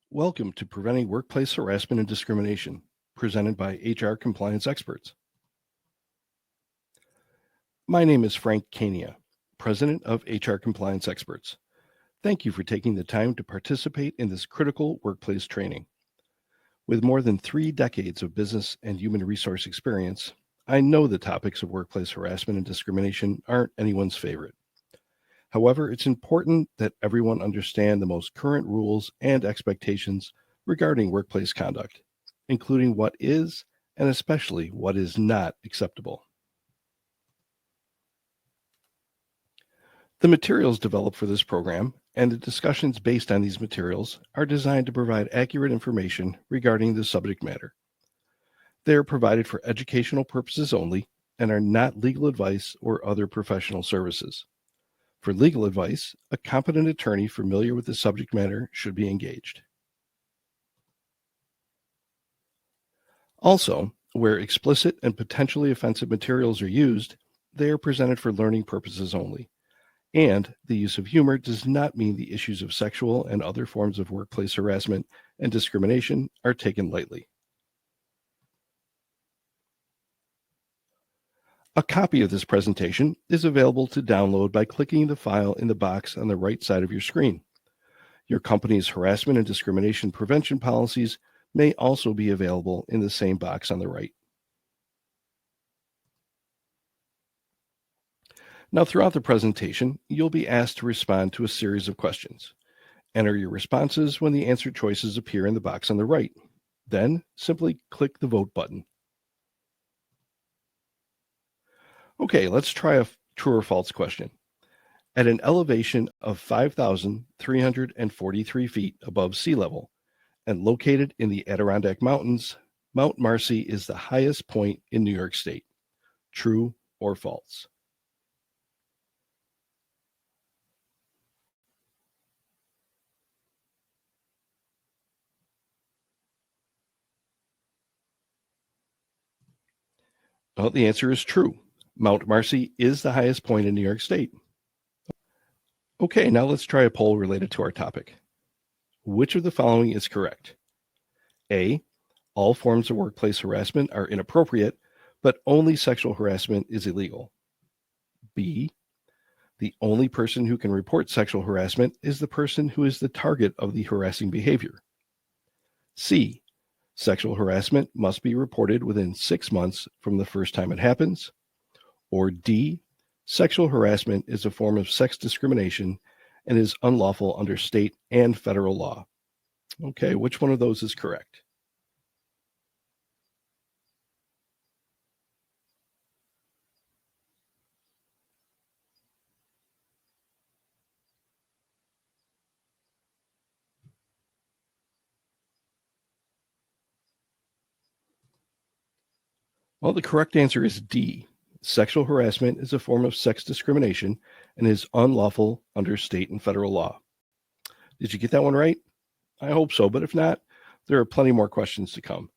Welcome to Preventing Workplace Harassment and Discrimination, presented by HR Compliance Experts. My name is Frank Kania, President of HR Compliance Experts. Thank you for taking the time to participate in this critical workplace training. With more than 3 decades of business and human resource experience, I know the topics of workplace harassment and discrimination aren't anyone's favorite. However, it's important that everyone understand the most current rules and expectations regarding workplace conduct, including what is and especially what is not acceptable. The materials developed for this program and the discussions based on these materials are designed to provide accurate information regarding the subject matter. They are provided for educational purposes only and are not legal advice or other professional services. For legal advice, a competent attorney familiar with the subject matter should be engaged. Also, where explicit and potentially offensive materials are used, they are presented for learning purposes only. And the use of humor does not mean the issues of sexual and other forms of workplace harassment and discrimination are taken lightly. A copy of this presentation is available to download by clicking the file in the box on the right side of your screen. Your company's harassment and discrimination prevention policies may also be available in the same box on the right. Now, throughout the presentation, you'll be asked to respond to a series of questions. Enter your responses when the answer choices appear in the box on the right. Then, simply click the vote button. Okay, let's try a true or false question. At an elevation of 5,343 feet above sea level and located in the Adirondack Mountains, Mount Marcy is the highest point in New York State. True or false? Well, the answer is true. Mount Marcy is the highest point in New York State. Okay, now let's try a poll related to our topic. Which of the following is correct? A, all forms of workplace harassment are inappropriate, but only sexual harassment is illegal. B, the only person who can report sexual harassment is the person who is the target of the harassing behavior. C, sexual harassment must be reported within 6 months from the first time it happens. Or D, sexual harassment is a form of sex discrimination and is unlawful under state and federal law. Okay, which one of those is correct? Well, the correct answer is D. Sexual harassment is a form of sex discrimination and is unlawful under state and federal law. Did you get that one right? I hope so, but if not, there are plenty more questions to come.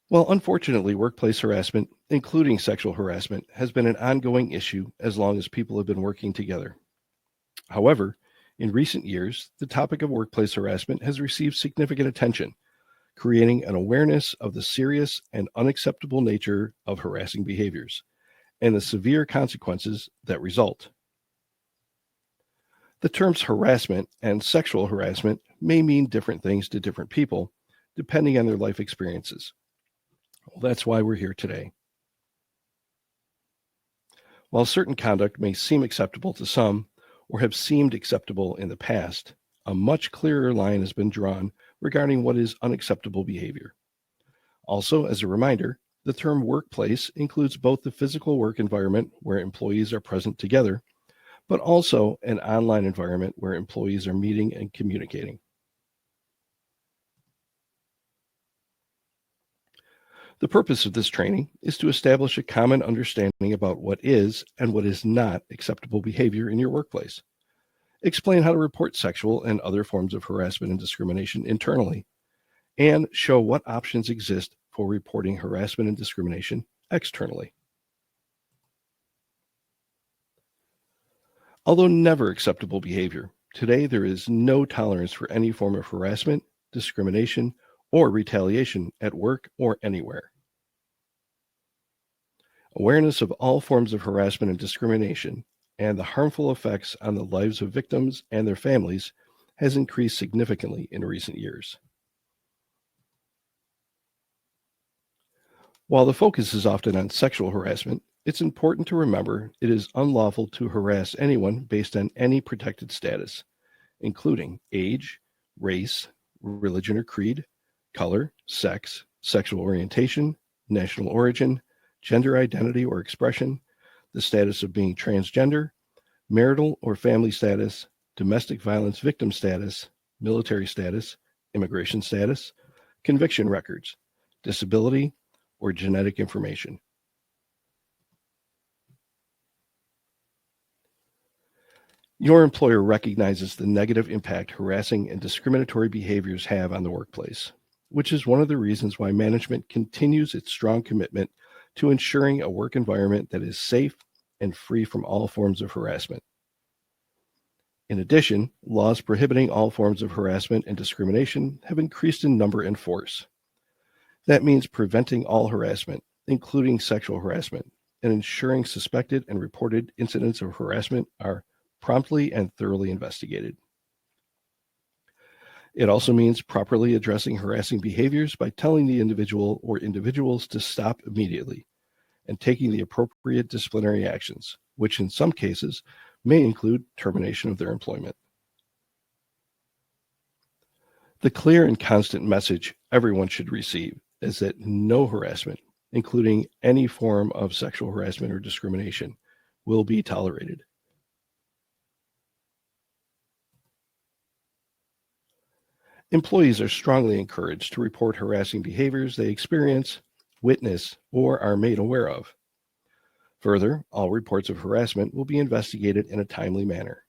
Well, unfortunately, workplace harassment, including sexual harassment, has been an ongoing issue as long as people have been working together. However, in recent years, the topic of workplace harassment has received significant attention, creating an awareness of the serious and unacceptable nature of harassing behaviors and the severe consequences that result. The terms harassment and sexual harassment may mean different things to different people, depending on their life experiences. Well, that's why we're here today. While certain conduct may seem acceptable to some or have seemed acceptable in the past, a much clearer line has been drawn regarding what is unacceptable behavior. Also, as a reminder, the term workplace includes both the physical work environment where employees are present together, but also an online environment where employees are meeting and communicating. The purpose of this training is to establish a common understanding about what is and what is not acceptable behavior in your workplace. Explain how to report sexual and other forms of harassment and discrimination internally, and show what options exist for reporting harassment and discrimination externally. Although never acceptable behavior, Today, there is no tolerance for any form of harassment, discrimination, or retaliation at work or anywhere. Awareness of all forms of harassment and discrimination and the harmful effects on the lives of victims and their families has increased significantly in recent years. While the focus is often on sexual harassment, it's important to remember it is unlawful to harass anyone based on any protected status, including age, race, religion or creed, color, sex, sexual orientation, national origin, gender identity or expression, the status of being transgender, marital or family status, domestic violence victim status, military status, immigration status, conviction records, disability, or genetic information. Your employer recognizes the negative impact harassing and discriminatory behaviors have on the workplace, which is one of the reasons why management continues its strong commitment to ensuring a work environment that is safe and free from all forms of harassment. In addition, laws prohibiting all forms of harassment and discrimination have increased in number and force. That means preventing all harassment, including sexual harassment, and ensuring suspected and reported incidents of harassment are promptly and thoroughly investigated. It also means properly addressing harassing behaviors by telling the individual or individuals to stop immediately and taking the appropriate disciplinary actions, which in some cases may include termination of their employment. The clear and constant message everyone should receive is that no harassment, including any form of sexual harassment or discrimination, will be tolerated. Employees are strongly encouraged to report harassing behaviors they experience, witness, or are made aware of. Further, all reports of harassment will be investigated in a timely manner.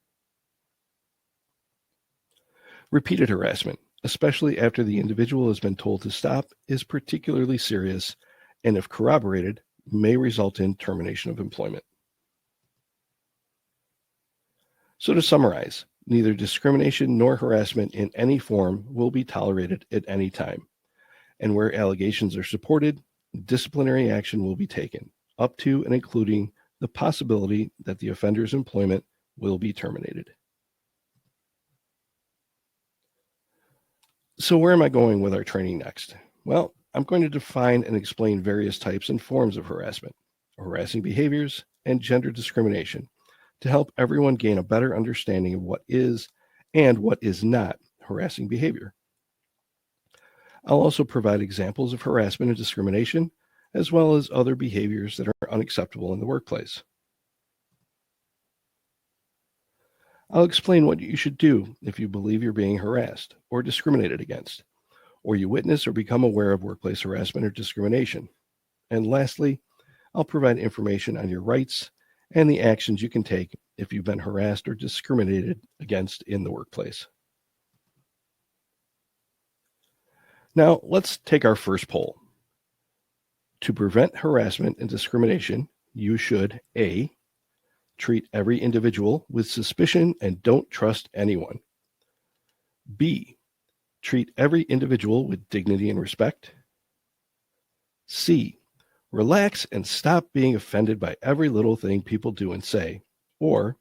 Repeated harassment, especially after the individual has been told to stop, is particularly serious and, if corroborated, may result in termination of employment. So to summarize, neither discrimination nor harassment in any form will be tolerated at any time. And where allegations are supported, disciplinary action will be taken, up to and including the possibility that the offender's employment will be terminated. So where am I going with our training next? Well, I'm going to define and explain various types and forms of harassment, harassing behaviors, and gender discrimination to help everyone gain a better understanding of what is and what is not harassing behavior. I'll also provide examples of harassment and discrimination, as well as other behaviors that are unacceptable in the workplace. I'll explain what you should do if you believe you're being harassed or discriminated against, or you witness or become aware of workplace harassment or discrimination. And lastly, I'll provide information on your rights and the actions you can take if you've been harassed or discriminated against in the workplace. Now, let's take our first poll. To prevent harassment and discrimination, you should A, treat every individual with suspicion and don't trust anyone. B, treat every individual with dignity and respect. C, relax and stop being offended by every little thing people do and say. Or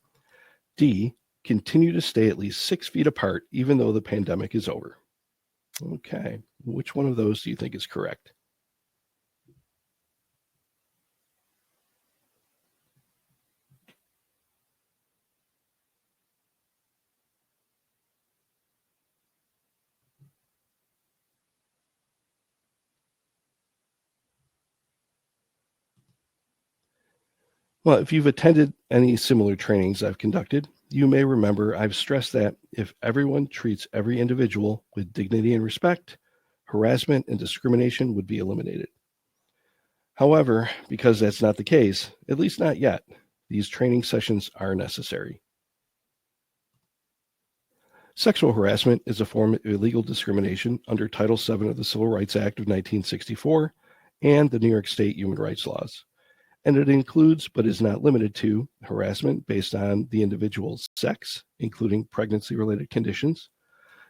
D, continue to stay at least 6 feet apart even though the pandemic is over. Okay, which one of those do you think is correct? Well, if you've attended any similar trainings I've conducted, you may remember I've stressed that if everyone treats every individual with dignity and respect, harassment and discrimination would be eliminated. However, because that's not the case, at least not yet, these training sessions are necessary. Sexual harassment is a form of illegal discrimination under Title VII of the Civil Rights Act of 1964 and the New York State Human Rights Laws, and it includes but is not limited to harassment based on the individual's sex, including pregnancy-related conditions,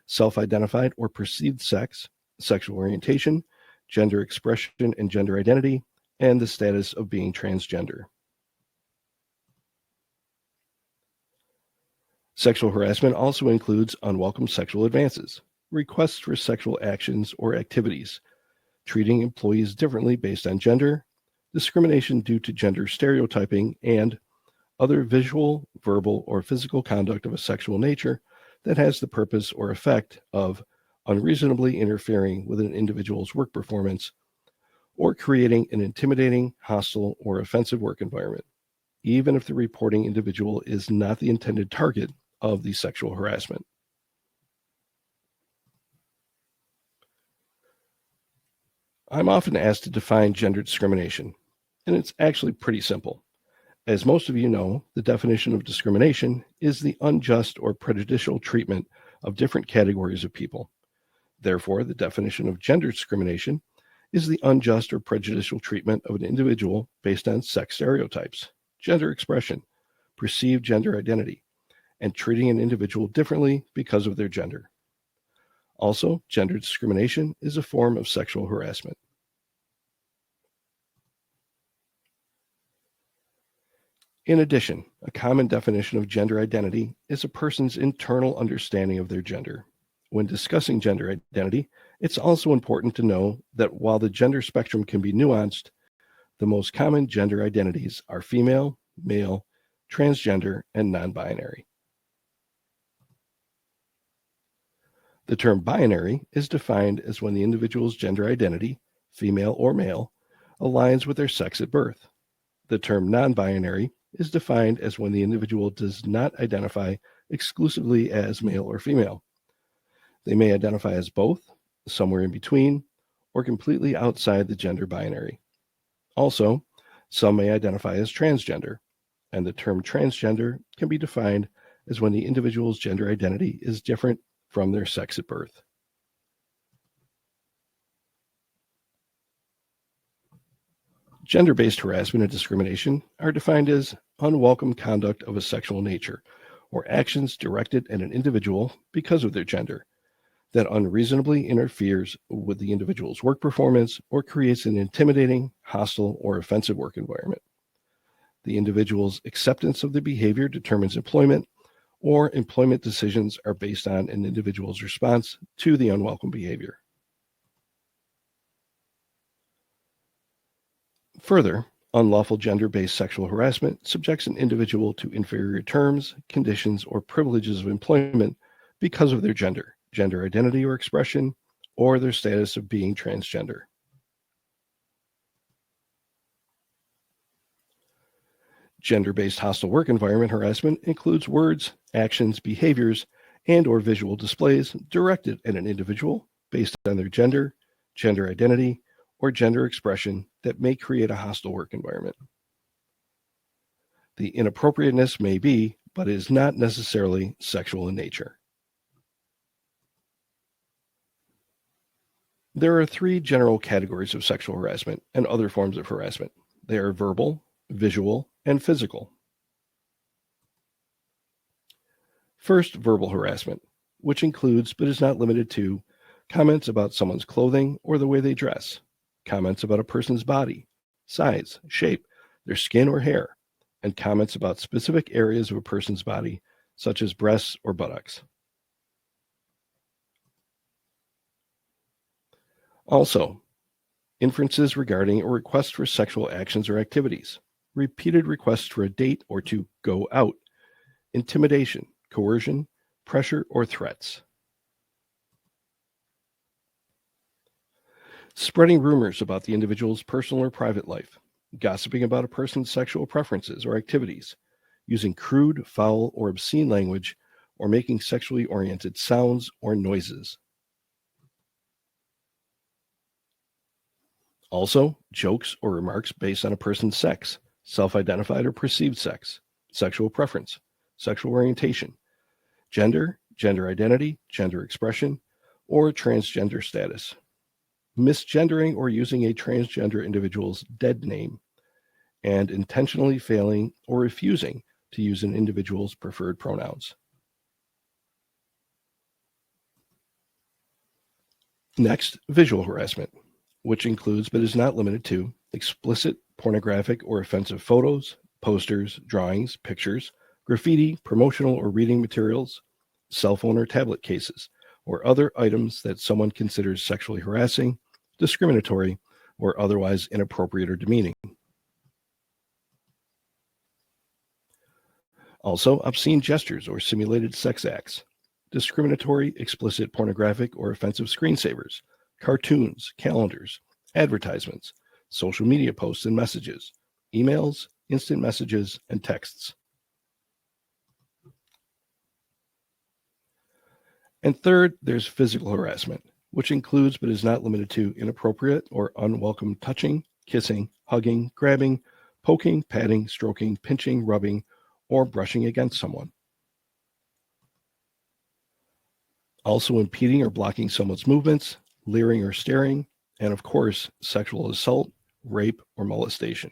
self-identified or perceived sex, sexual orientation, gender expression and gender identity, and the status of being transgender. Sexual harassment also includes unwelcome sexual advances, requests for sexual actions or activities, treating employees differently based on gender, discrimination due to gender stereotyping, and other visual, verbal, or physical conduct of a sexual nature that has the purpose or effect of unreasonably interfering with an individual's work performance or creating an intimidating, hostile, or offensive work environment, even if the reporting individual is not the intended target of the sexual harassment. I'm often asked to define gender discrimination, and it's actually pretty simple. As most of you know, the definition of discrimination is the unjust or prejudicial treatment of different categories of people. Therefore, the definition of gender discrimination is the unjust or prejudicial treatment of an individual based on sex stereotypes, gender expression, perceived gender identity, and treating an individual differently because of their gender. Also, gender discrimination is a form of sexual harassment. In addition, a common definition of gender identity is a person's internal understanding of their gender. When discussing gender identity, it's also important to know that while the gender spectrum can be nuanced, the most common gender identities are female, male, transgender, and non-binary. The term binary is defined as when the individual's gender identity, female or male, aligns with their sex at birth. The term non-binary is defined as when the individual does not identify exclusively as male or female. They may identify as both, somewhere in between, or completely outside the gender binary. Also, some may identify as transgender, and the term transgender can be defined as when the individual's gender identity is different from their sex at birth. Gender-based harassment and discrimination are defined as unwelcome conduct of a sexual nature or actions directed at an individual because of their gender that unreasonably interferes with the individual's work performance or creates an intimidating, hostile, or offensive work environment. The individual's acceptance of the behavior determines employment, or employment decisions are based on an individual's response to the unwelcome behavior. Further, unlawful gender-based sexual harassment subjects an individual to inferior terms, conditions, or privileges of employment because of their gender, gender identity or expression, or their status of being transgender. Gender-based hostile work environment harassment includes words, actions, behaviors, and or visual displays directed at an individual based on their gender, gender identity, or gender expression that may create a hostile work environment. The inappropriateness may be, but is not necessarily sexual in nature. There are three general categories of sexual harassment and other forms of harassment. They are verbal, visual, and physical. First, verbal harassment, which includes but is not limited to comments about someone's clothing or the way they dress, comments about a person's body, size, shape, their skin or hair, and comments about specific areas of a person's body, such as breasts or buttocks. Also, inferences regarding a request for sexual actions or activities, repeated requests for a date or to go out, intimidation, coercion, pressure, or threats. Spreading rumors about the individual's personal or private life, gossiping about a person's sexual preferences or activities, using crude, foul, or obscene language, or making sexually oriented sounds or noises. Also, jokes or remarks based on a person's sex, self-identified or perceived sex, sexual preference, sexual orientation, gender, gender identity, gender expression, or transgender status. Misgendering or using a transgender individual's dead name, and intentionally failing or refusing to use an individual's preferred pronouns. Next, visual harassment, which includes but is not limited to explicit, pornographic, or offensive photos, posters, drawings, pictures, graffiti, promotional or reading materials, cell phone or tablet cases, or other items that someone considers sexually harassing, discriminatory, or otherwise inappropriate or demeaning. Also, obscene gestures or simulated sex acts, discriminatory, explicit, pornographic, or offensive screensavers, cartoons, calendars, advertisements, social media posts and messages, emails, instant messages, and texts. And third, there's physical harassment, which includes but is not limited to inappropriate or unwelcome touching, kissing, hugging, grabbing, poking, patting, stroking, pinching, rubbing, or brushing against someone. Also impeding or blocking someone's movements, leering or staring, and of course, sexual assault, rape, or molestation.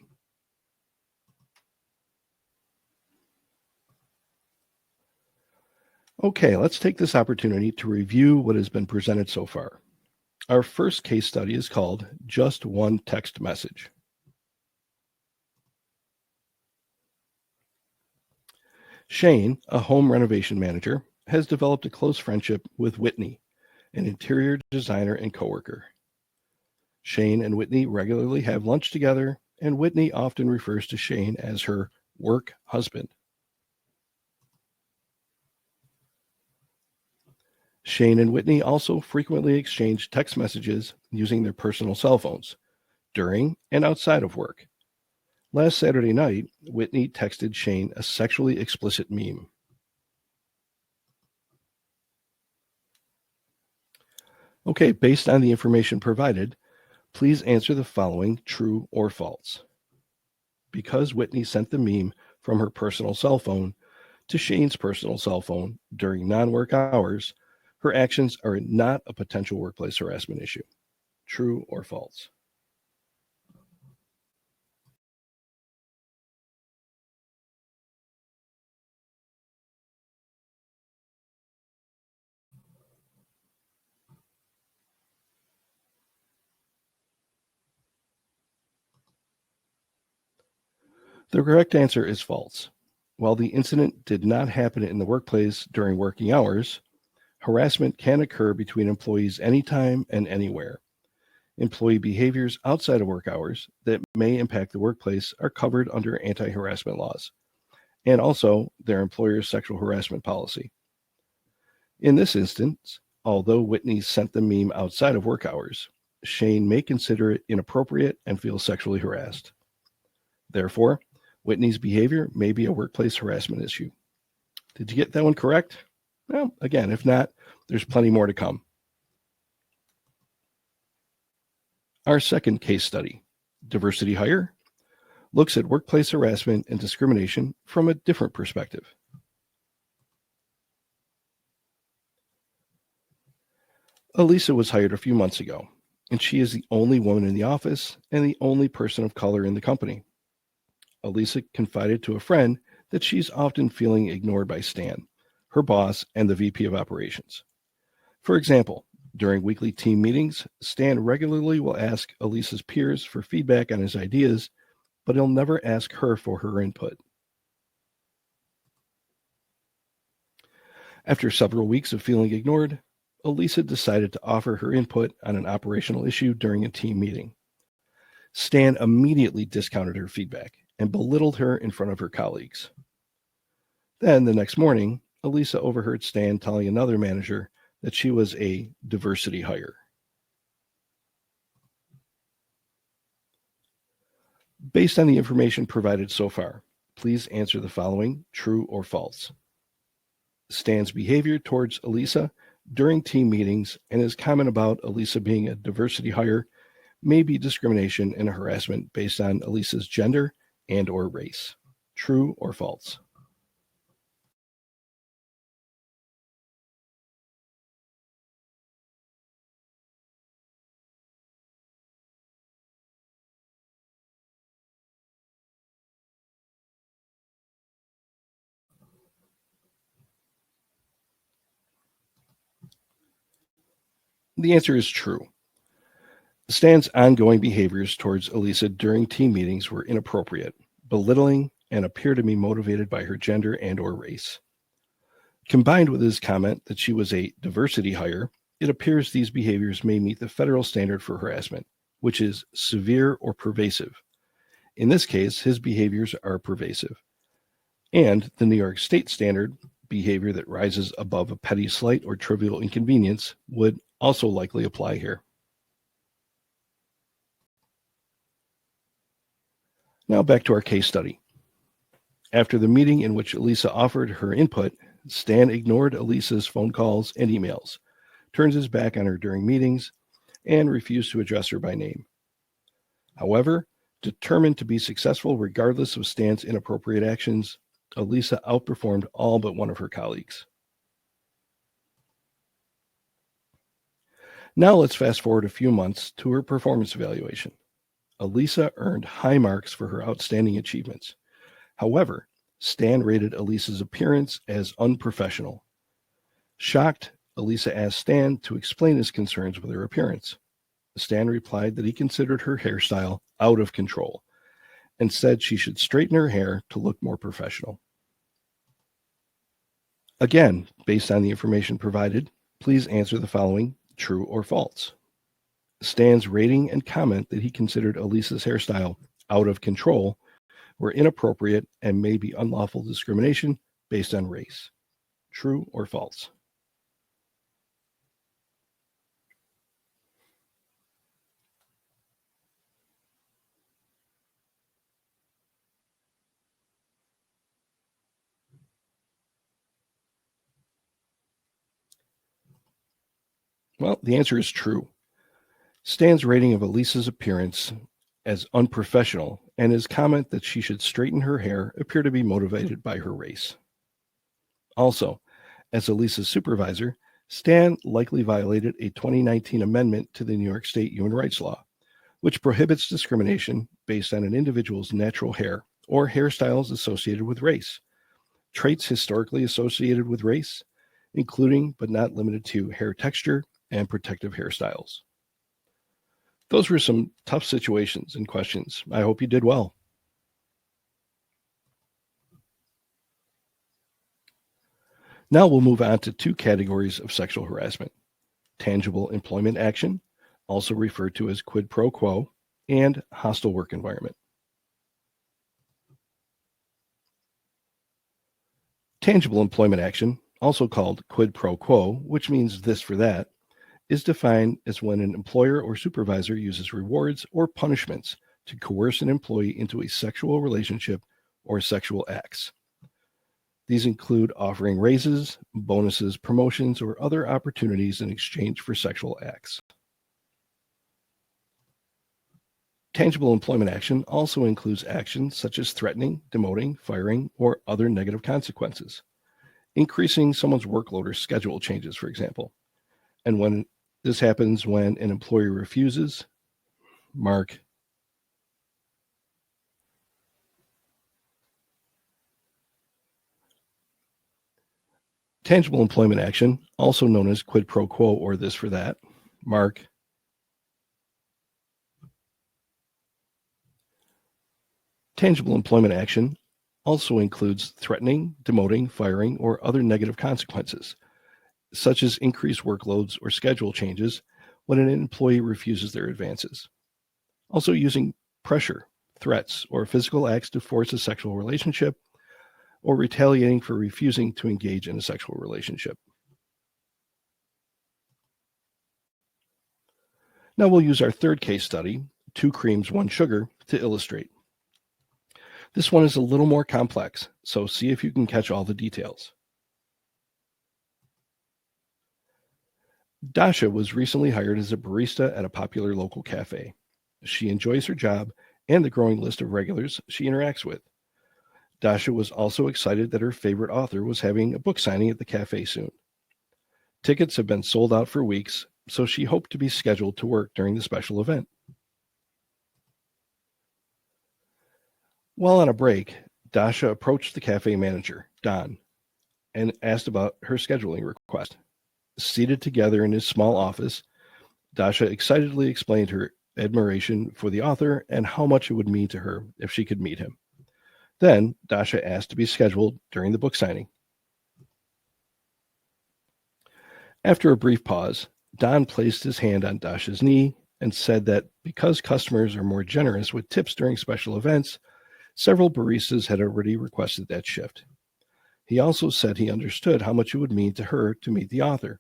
Okay, let's take this opportunity to review what has been presented so far. Our first case study is called Just One Text Message. Shane, a home renovation manager, has developed a close friendship with Whitney, an interior designer and coworker. Shane and Whitney regularly have lunch together, and Whitney often refers to Shane as her work husband. Shane and Whitney also frequently exchange text messages using their personal cell phones during and outside of work. Last Saturday night, Whitney texted Shane a sexually explicit meme. Okay, based on the information provided, please answer the following true or false. Because Whitney sent the meme from her personal cell phone to Shane's personal cell phone during non-work hours, her actions are not a potential workplace harassment issue. True or false? The correct answer is false. While the incident did not happen in the workplace during working hours, harassment can occur between employees anytime and anywhere. Employee behaviors outside of work hours that may impact the workplace are covered under anti-harassment laws, and also their employer's sexual harassment policy. In this instance, although Whitney sent the meme outside of work hours, Shane may consider it inappropriate and feel sexually harassed. Therefore, Whitney's behavior may be a workplace harassment issue. Did you get that one correct? Well, again, if not, there's plenty more to come. Our second case study, Diversity Hire, looks at workplace harassment and discrimination from a different perspective. Elisa was hired a few months ago, and she is the only woman in the office and the only person of color in the company. Elisa confided to a friend that she's often feeling ignored by Stan, her boss, and the VP of operations. For example, during weekly team meetings, Stan regularly will ask Elisa's peers for feedback on his ideas, but he'll never ask her for her input. After several weeks of feeling ignored, Elisa decided to offer her input on an operational issue during a team meeting. Stan immediately discounted her feedback and belittled her in front of her colleagues. Then, the next morning, Elisa overheard Stan telling another manager that she was a diversity hire. Based on the information provided so far, please answer the following true or false. Stan's behavior towards Elisa during team meetings and his comment about Elisa being a diversity hire may be discrimination and harassment based on Elisa's gender and or race. True or false? The answer is true. Stan's ongoing behaviors towards Elisa during team meetings were inappropriate, belittling, and appear to be motivated by her gender and or race. Combined with his comment that she was a diversity hire, it appears these behaviors may meet the federal standard for harassment, which is severe or pervasive. In this case, his behaviors are pervasive. And the New York State standard, behavior that rises above a petty slight or trivial inconvenience, would also likely apply here. Now back to our case study. After the meeting in which Elisa offered her input, Stan ignored Elisa's phone calls and emails, turns his back on her during meetings, and refused to address her by name. However, determined to be successful regardless of Stan's inappropriate actions, Elisa outperformed all but one of her colleagues. Now let's fast forward a few months to her performance evaluation. Elisa earned high marks for her outstanding achievements. However, Stan rated Elisa's appearance as unprofessional. Shocked, Elisa asked Stan to explain his concerns with her appearance. Stan replied that he considered her hairstyle out of control and said she should straighten her hair to look more professional. Again, based on the information provided, please answer the following: true or false. Stan's rating and comment that he considered Elisa's hairstyle out of control were inappropriate and may be unlawful discrimination based on race. True or false? Well, the answer is true. Stan's rating of Elisa's appearance as unprofessional and his comment that she should straighten her hair appear to be motivated by her race. Also, as Elisa's supervisor, Stan likely violated a 2019 amendment to the New York State Human Rights Law, which prohibits discrimination based on an individual's natural hair or hairstyles associated with race. Traits historically associated with race, including but not limited to hair texture and protective hairstyles. Those were some tough situations and questions. I hope you did well. Now we'll move on to two categories of sexual harassment: tangible employment action, also referred to as quid pro quo, and hostile work environment. Tangible employment action, also called quid pro quo, which means this for that, is defined as when an employer or supervisor uses rewards or punishments to coerce an employee into a sexual relationship or sexual acts. These include offering raises, bonuses, promotions, or other opportunities in exchange for sexual acts. Tangible employment action also includes actions such as threatening, demoting, firing, or other negative consequences, increasing someone's workload or schedule changes, for example. And when this happens when an employee refuses, mark. Tangible employment action, also known as quid pro quo or this for that, mark. Tangible employment action also includes threatening, demoting, firing, or other negative consequences, such as increased workloads or schedule changes when an employee refuses their advances. Also using pressure, threats, or physical acts to force a sexual relationship, or retaliating for refusing to engage in a sexual relationship. Now we'll use our third case study, 2 creams, 1 sugar, to illustrate. This one is a little more complex, so see if you can catch all the details. Dasha was recently hired as a barista at a popular local cafe. She enjoys her job and the growing list of regulars she interacts with. Dasha was also excited that her favorite author was having a book signing at the cafe soon. Tickets have been sold out for weeks, so she hoped to be scheduled to work during the special event. While on a break, Dasha approached the cafe manager, Don, and asked about her scheduling request. Seated together in his small office, Dasha excitedly explained her admiration for the author and how much it would mean to her if she could meet him. Then Dasha asked to be scheduled during the book signing. After a brief pause, Don placed his hand on Dasha's knee and said that because customers are more generous with tips during special events, several baristas had already requested that shift. He also said he understood how much it would mean to her to meet the author.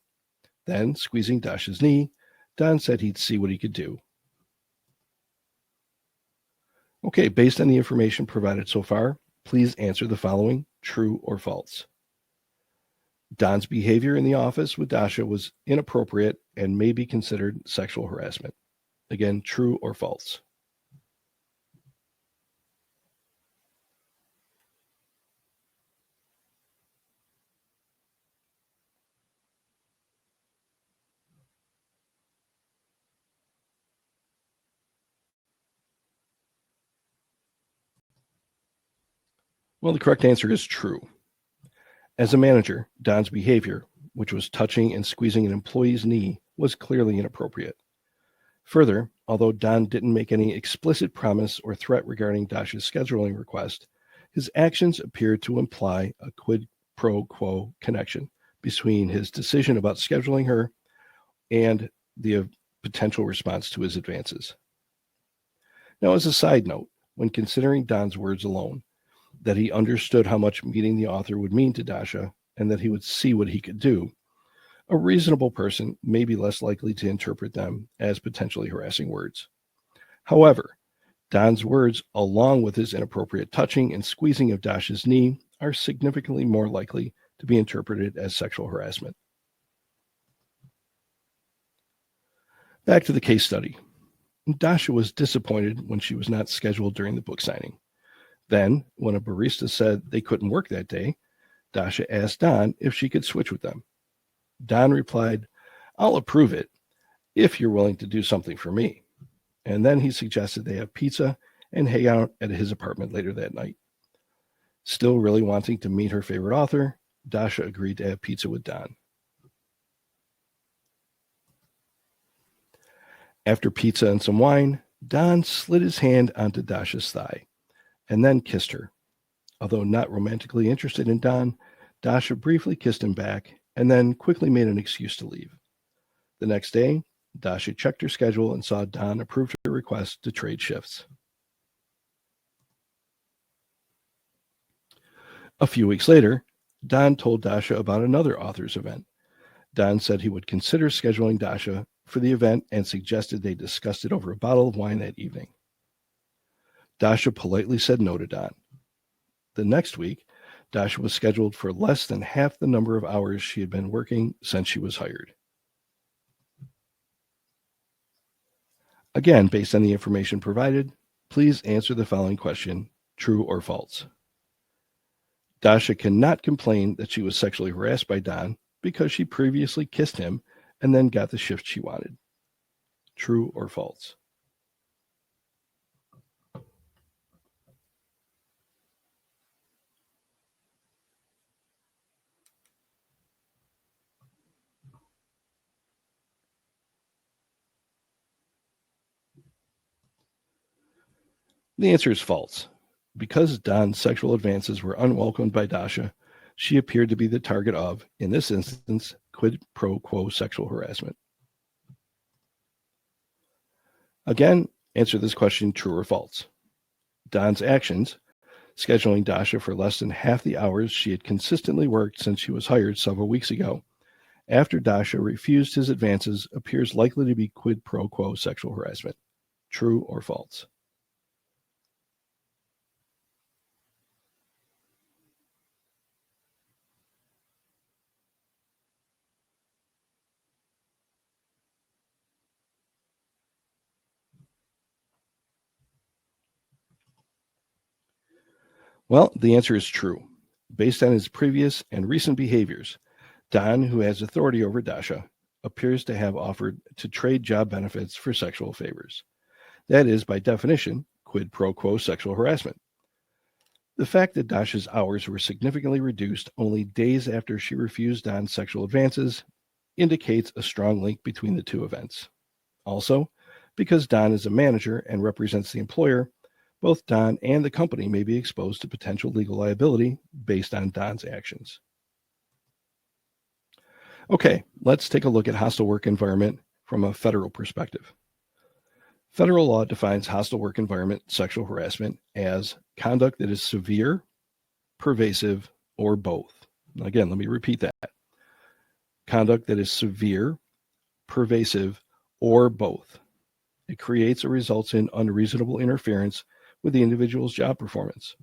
Then, squeezing Dasha's knee, Don said he'd see what he could do. Okay, based on the information provided so far, please answer the following: true or false. Don's behavior in the office with Dasha was inappropriate and may be considered sexual harassment. Again, true or false. Well, the correct answer is true. As a manager, Don's behavior, which was touching and squeezing an employee's knee, was clearly inappropriate. Further, although Don didn't make any explicit promise or threat regarding Dasha's scheduling request, his actions appeared to imply a quid pro quo connection between his decision about scheduling her and the potential response to his advances. Now, as a side note, when considering Don's words alone, that he understood how much meeting the author would mean to Dasha and that he would see what he could do, a reasonable person may be less likely to interpret them as potentially harassing words. However, Don's words, along with his inappropriate touching and squeezing of Dasha's knee, are significantly more likely to be interpreted as sexual harassment. Back to the case study. Dasha was disappointed when she was not scheduled during the book signing. Then, when a barista said they couldn't work that day, Dasha asked Don if she could switch with them. Don replied, "I'll approve it if you're willing to do something for me." And then he suggested they have pizza and hang out at his apartment later that night. Still really wanting to meet her favorite author, Dasha agreed to have pizza with Don. After pizza and some wine, Don slid his hand onto Dasha's thigh and then kissed her. Although not romantically interested in Don, Dasha briefly kissed him back and then quickly made an excuse to leave. The next day, Dasha checked her schedule and saw Don approved her request to trade shifts. A few weeks later, Don told Dasha about another author's event. Don said he would consider scheduling Dasha for the event and suggested they discussed it over a bottle of wine that evening. Dasha politely said no to Don. The next week, Dasha was scheduled for less than half the number of hours she had been working since she was hired. Again, based on the information provided, please answer the following question: true or false. Dasha cannot complain that she was sexually harassed by Don because she previously kissed him and then got the shift she wanted. True or false? The answer is false. Because Don's sexual advances were unwelcomed by Dasha, she appeared to be the target of, in this instance, quid pro quo sexual harassment. Again, answer this question: true or false. Don's actions, scheduling Dasha for less than half the hours she had consistently worked since she was hired several weeks ago, after Dasha refused his advances, appears likely to be quid pro quo sexual harassment. True or false? Well, the answer is true. Based on his previous and recent behaviors, Don, who has authority over Dasha, appears to have offered to trade job benefits for sexual favors. That is, by definition, quid pro quo sexual harassment. The fact that Dasha's hours were significantly reduced only days after she refused Don's sexual advances indicates a strong link between the two events. Also, because Don is a manager and represents the employer, both Don and the company may be exposed to potential legal liability based on Don's actions. Okay, let's take a look at hostile work environment from a federal perspective. Federal law defines hostile work environment sexual harassment as conduct that is severe, pervasive, or both. Again, let me repeat that. Conduct that is severe, pervasive, or both. It creates or results in unreasonable interference with the individual's job performance,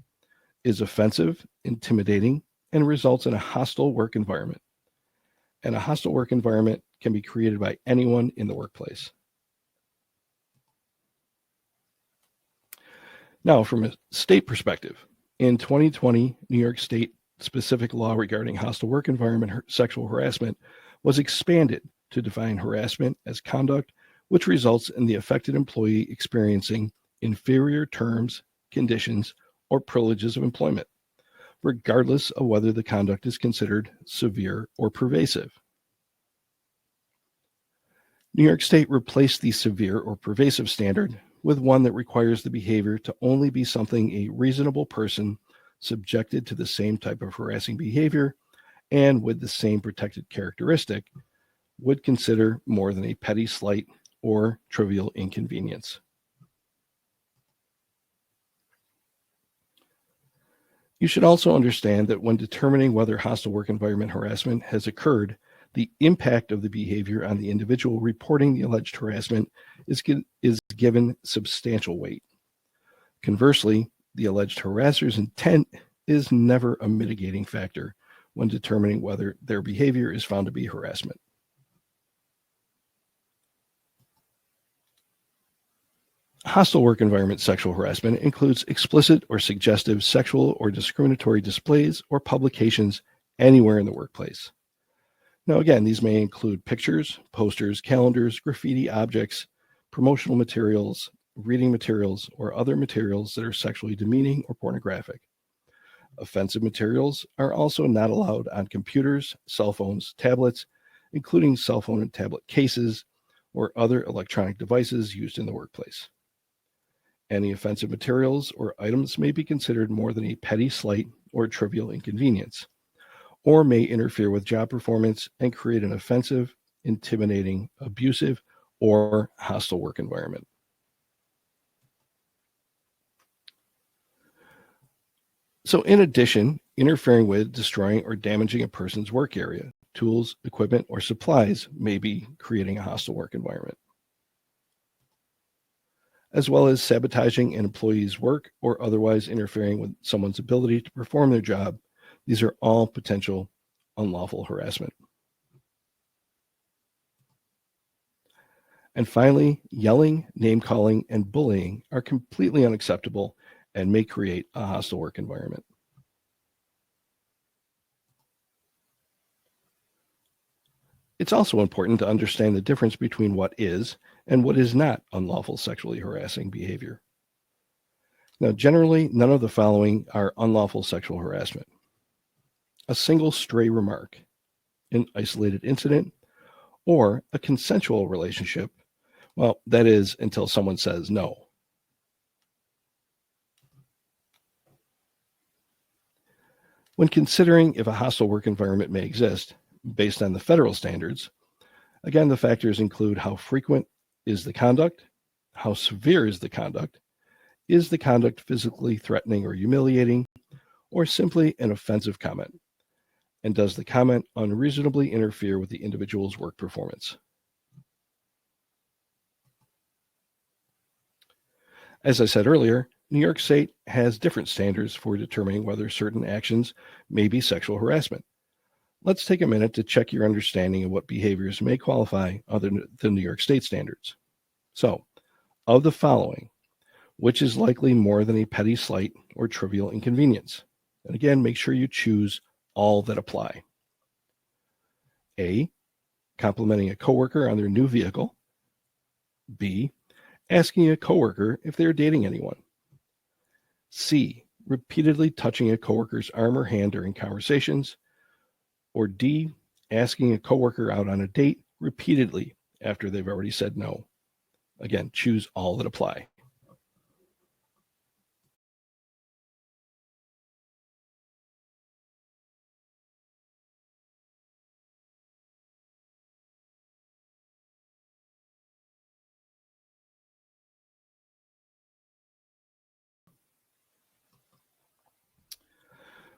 is offensive, intimidating, and results in a hostile work environment. And a hostile work environment can be created by anyone in the workplace. Now, from a state perspective, in 2020, New York State specific law regarding hostile work environment sexual harassment was expanded to define harassment as conduct which results in the affected employee experiencing inferior terms, conditions, or privileges of employment, regardless of whether the conduct is considered severe or pervasive. New York State replaced the severe or pervasive standard with one that requires the behavior to only be something a reasonable person subjected to the same type of harassing behavior and with the same protected characteristic would consider more than a petty slight or trivial inconvenience. You should also understand that when determining whether hostile work environment harassment has occurred, the impact of the behavior on the individual reporting the alleged harassment is given substantial weight. Conversely, the alleged harasser's intent is never a mitigating factor when determining whether their behavior is found to be harassment. Hostile work environment sexual harassment includes explicit or suggestive sexual or discriminatory displays or publications anywhere in the workplace. Now, again, these may include pictures, posters, calendars, graffiti objects, promotional materials, reading materials, or other materials that are sexually demeaning or pornographic. Offensive materials are also not allowed on computers, cell phones, tablets, including cell phone and tablet cases, or other electronic devices used in the workplace. Any offensive materials or items may be considered more than a petty slight or trivial inconvenience, or may interfere with job performance and create an offensive, intimidating, abusive, or hostile work environment. So in addition, interfering with, destroying, or damaging a person's work area, tools, equipment, or supplies may be creating a hostile work environment, as well as sabotaging an employee's work or otherwise interfering with someone's ability to perform their job. These are all potential unlawful harassment. And finally, yelling, name-calling, and bullying are completely unacceptable and may create a hostile work environment. It's also important to understand the difference between what is and what is not unlawful sexually harassing behavior. Now, generally, none of the following are unlawful sexual harassment. A single stray remark, an isolated incident, or a consensual relationship. Well, that is until someone says no. When considering if a hostile work environment may exist, based on the federal standards, again, the factors include how frequent is the conduct, how severe is the conduct physically threatening or humiliating, or simply an offensive comment, and does the comment unreasonably interfere with the individual's work performance. As I said earlier, New York State has different standards for determining whether certain actions may be sexual harassment. Let's take a minute to check your understanding of what behaviors may qualify under the New York State standards. So, of the following, which is likely more than a petty slight or trivial inconvenience? And again, make sure you choose all that apply. A, complimenting a coworker on their new vehicle. B, asking a coworker if they're dating anyone. C, repeatedly touching a coworker's arm or hand during conversations. Or D, asking a coworker out on a date repeatedly after they've already said no. Again, choose all that apply.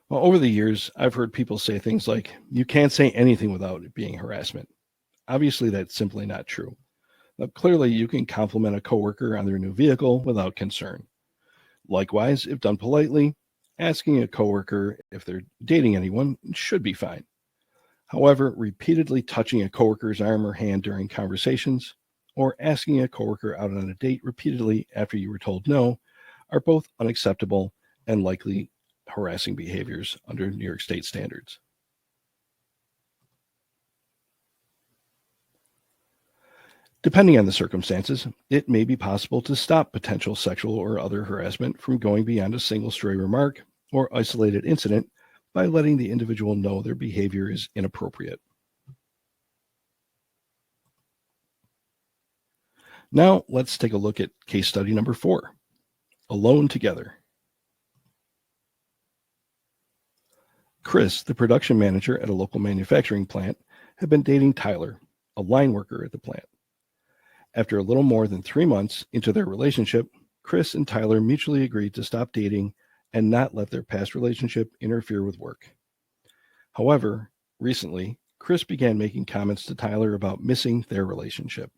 Well, over the years, I've heard people say things like, you can't say anything without it being harassment. Obviously, that's simply not true. Now, clearly, you can compliment a coworker on their new vehicle without concern. Likewise, if done politely, asking a coworker if they're dating anyone should be fine. However, repeatedly touching a coworker's arm or hand during conversations or asking a coworker out on a date repeatedly after you were told no are both unacceptable and likely harassing behaviors under New York State standards. Depending on the circumstances, it may be possible to stop potential sexual or other harassment from going beyond a single stray remark or isolated incident by letting the individual know their behavior is inappropriate. Now, let's take a look at case study number 4, Alone Together. Chris, the production manager at a local manufacturing plant, had been dating Tyler, a line worker at the plant. After a little more than 3 months into their relationship, Chris and Tyler mutually agreed to stop dating and not let their past relationship interfere with work. However, recently, Chris began making comments to Tyler about missing their relationship.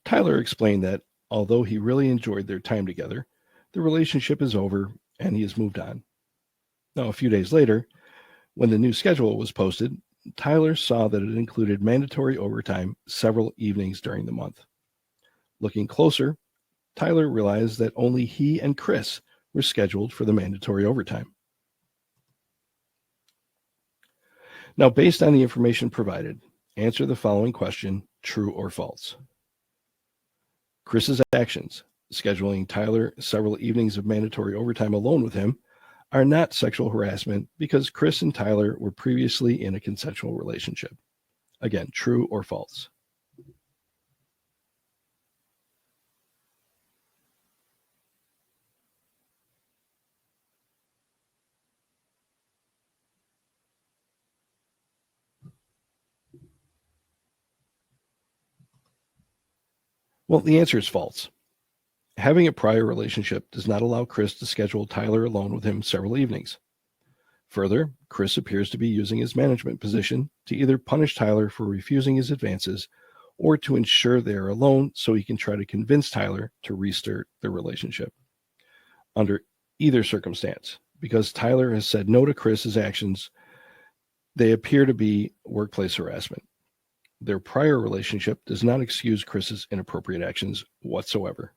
Tyler explained that although he really enjoyed their time together, the relationship is over and he has moved on. Now, a few days later, when the new schedule was posted, Tyler saw that it included mandatory overtime several evenings during the month. Looking closer, Tyler realized that only he and Chris were scheduled for the mandatory overtime. Now, based on the information provided, answer the following question, true or false. Chris's actions, scheduling Tyler several evenings of mandatory overtime alone with him, are not sexual harassment because Chris and Tyler were previously in a consensual relationship. Again, true or false. Well, the answer is false. Having a prior relationship does not allow Chris to schedule Tyler alone with him several evenings. Further, Chris appears to be using his management position to either punish Tyler for refusing his advances or to ensure they are alone so he can try to convince Tyler to restart their relationship. Under either circumstance, because Tyler has said no to Chris's actions, they appear to be workplace harassment. Their prior relationship does not excuse Chris's inappropriate actions whatsoever.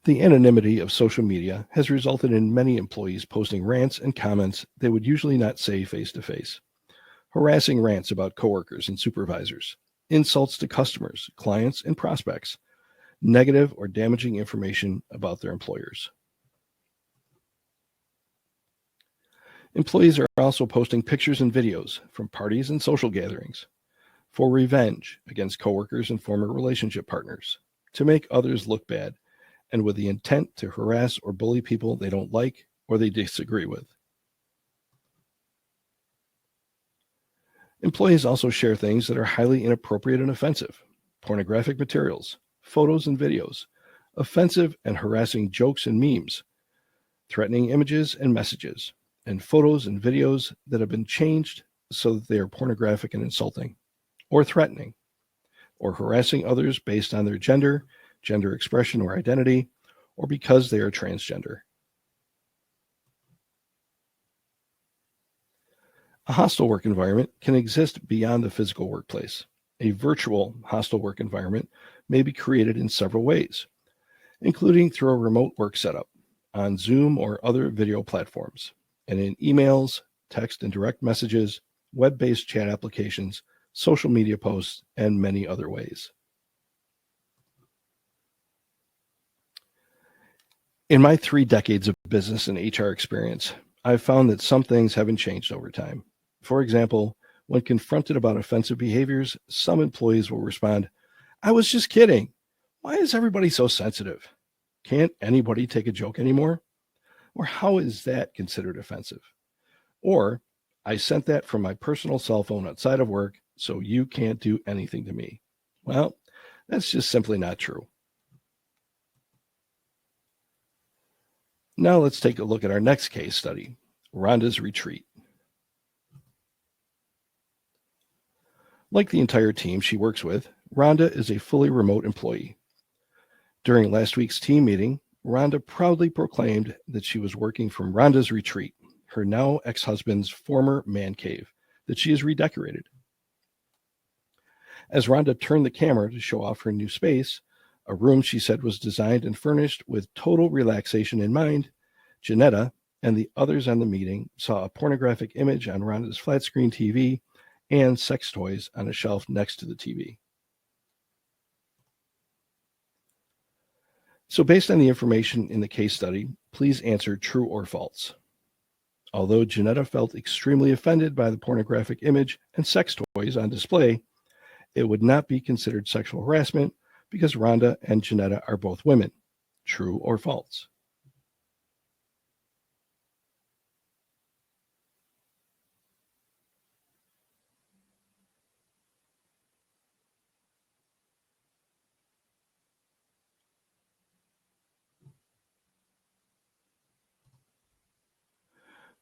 The anonymity of social media has resulted in many employees posting rants and comments they would usually not say face to face. Harassing rants about coworkers and supervisors, insults to customers, clients, and prospects, negative or damaging information about their employers. Employees are also posting pictures and videos from parties and social gatherings for revenge against coworkers and former relationship partners, to make others look bad, and with the intent to harass or bully people they don't like or they disagree with. Employees also share things that are highly inappropriate and offensive: pornographic materials, photos and videos, offensive and harassing jokes and memes, threatening images and messages, and photos and videos that have been changed so that they are pornographic and insulting, or threatening, or harassing others based on their gender, gender expression or identity, or because they are transgender. A hostile work environment can exist beyond the physical workplace. A virtual hostile work environment may be created in several ways, including through a remote work setup, on Zoom or other video platforms, and in emails, text and direct messages, web-based chat applications, social media posts, and many other ways. In my 3 decades of business and HR experience, I've found that some things haven't changed over time. For example, when confronted about offensive behaviors, some employees will respond, "I was just kidding. Why is everybody so sensitive? Can't anybody take a joke anymore?" Or how is that considered offensive? Or, "I sent that from my personal cell phone outside of work, so you can't do anything to me." Well, that's just simply not true. Now let's take a look at our next case study, Rhonda's retreat. Like the entire team she works with, Rhonda is a fully remote employee. During last week's team meeting, Rhonda proudly proclaimed that she was working from Rhonda's retreat, her now ex-husband's former man cave, that she has redecorated. As Rhonda turned the camera to show off her new space, a room she said was designed and furnished with total relaxation in mind, Janetta and the others on the meeting saw a pornographic image on Rhonda's flat screen TV and sex toys on a shelf next to the TV. So based on the information in the case study, please answer true or false. Although Janetta felt extremely offended by the pornographic image and sex toys on display, it would not be considered sexual harassment because Rhonda and Janetta are both women. True or false?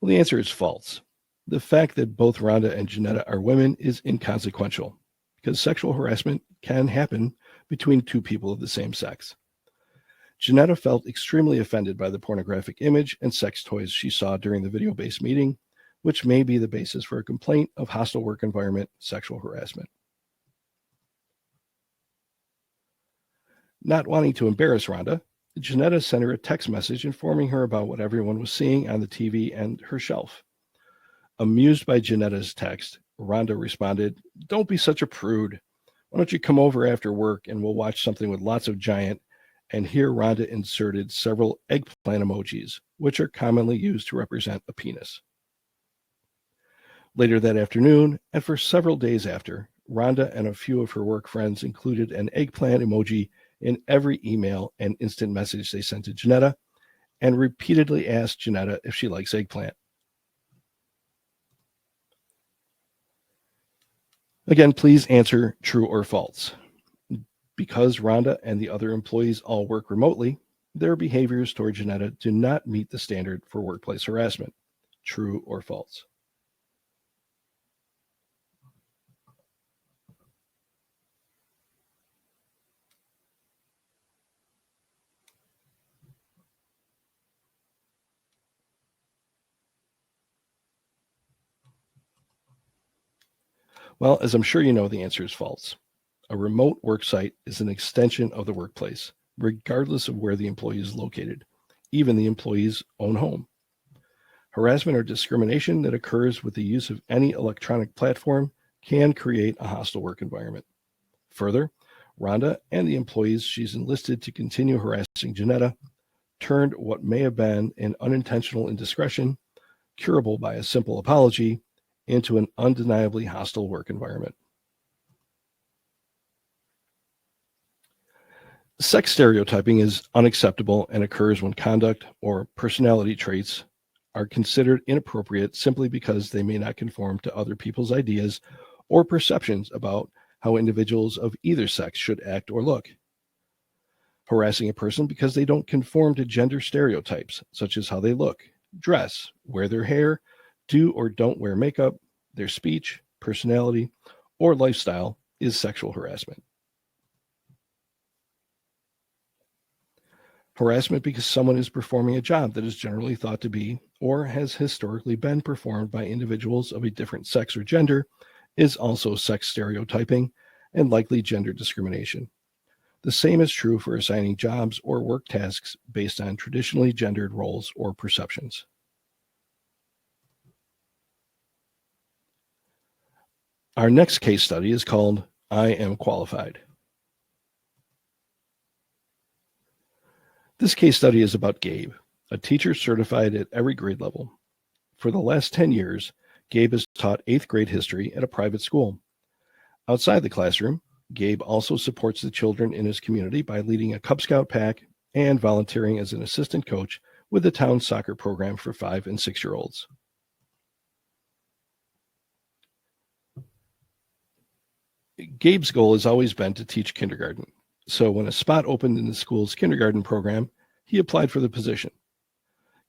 Well, the answer is false. The fact that both Rhonda and Janetta are women is inconsequential because sexual harassment can happen between two people of the same sex. Janetta felt extremely offended by the pornographic image and sex toys she saw during the video-based meeting, which may be the basis for a complaint of hostile work environment sexual harassment. Not wanting to embarrass Rhonda, Janetta sent her a text message informing her about what everyone was seeing on the TV and her shelf. Amused by Janetta's text, Rhonda responded, "Don't be such a prude. Why don't you come over after work and we'll watch something with lots of giant." And here Rhonda inserted several eggplant emojis, which are commonly used to represent a penis. Later that afternoon, and for several days after, Rhonda and a few of her work friends included an eggplant emoji in every email and instant message they sent to Janetta, and repeatedly asked Janetta if she likes eggplant. Again, please answer true or false. Because Rhonda and the other employees all work remotely, their behaviors toward Janetta do not meet the standard for workplace harassment. True or false? Well, as I'm sure you know, the answer is false. A remote work site is an extension of the workplace, regardless of where the employee is located, even the employee's own home. Harassment or discrimination that occurs with the use of any electronic platform can create a hostile work environment. Further, Rhonda and the employees she's enlisted to continue harassing Janetta turned what may have been an unintentional indiscretion, curable by a simple apology, into an undeniably hostile work environment. Sex stereotyping is unacceptable and occurs when conduct or personality traits are considered inappropriate simply because they may not conform to other people's ideas or perceptions about how individuals of either sex should act or look. Harassing a person because they don't conform to gender stereotypes, such as how they look, dress, wear their hair, do or don't wear makeup, their speech, personality, or lifestyle, is sexual harassment. Harassment because someone is performing a job that is generally thought to be or has historically been performed by individuals of a different sex or gender is also sex stereotyping and likely gender discrimination. The same is true for assigning jobs or work tasks based on traditionally gendered roles or perceptions. Our next case study is called "I Am Qualified." This case study is about Gabe, a teacher certified at every grade level. For the last 10 years, Gabe has taught 8th grade history at a private school. Outside the classroom, Gabe also supports the children in his community by leading a Cub Scout pack and volunteering as an assistant coach with the town soccer program for 5 and 6-year-olds. Gabe's goal has always been to teach kindergarten, so when a spot opened in the school's kindergarten program, he applied for the position.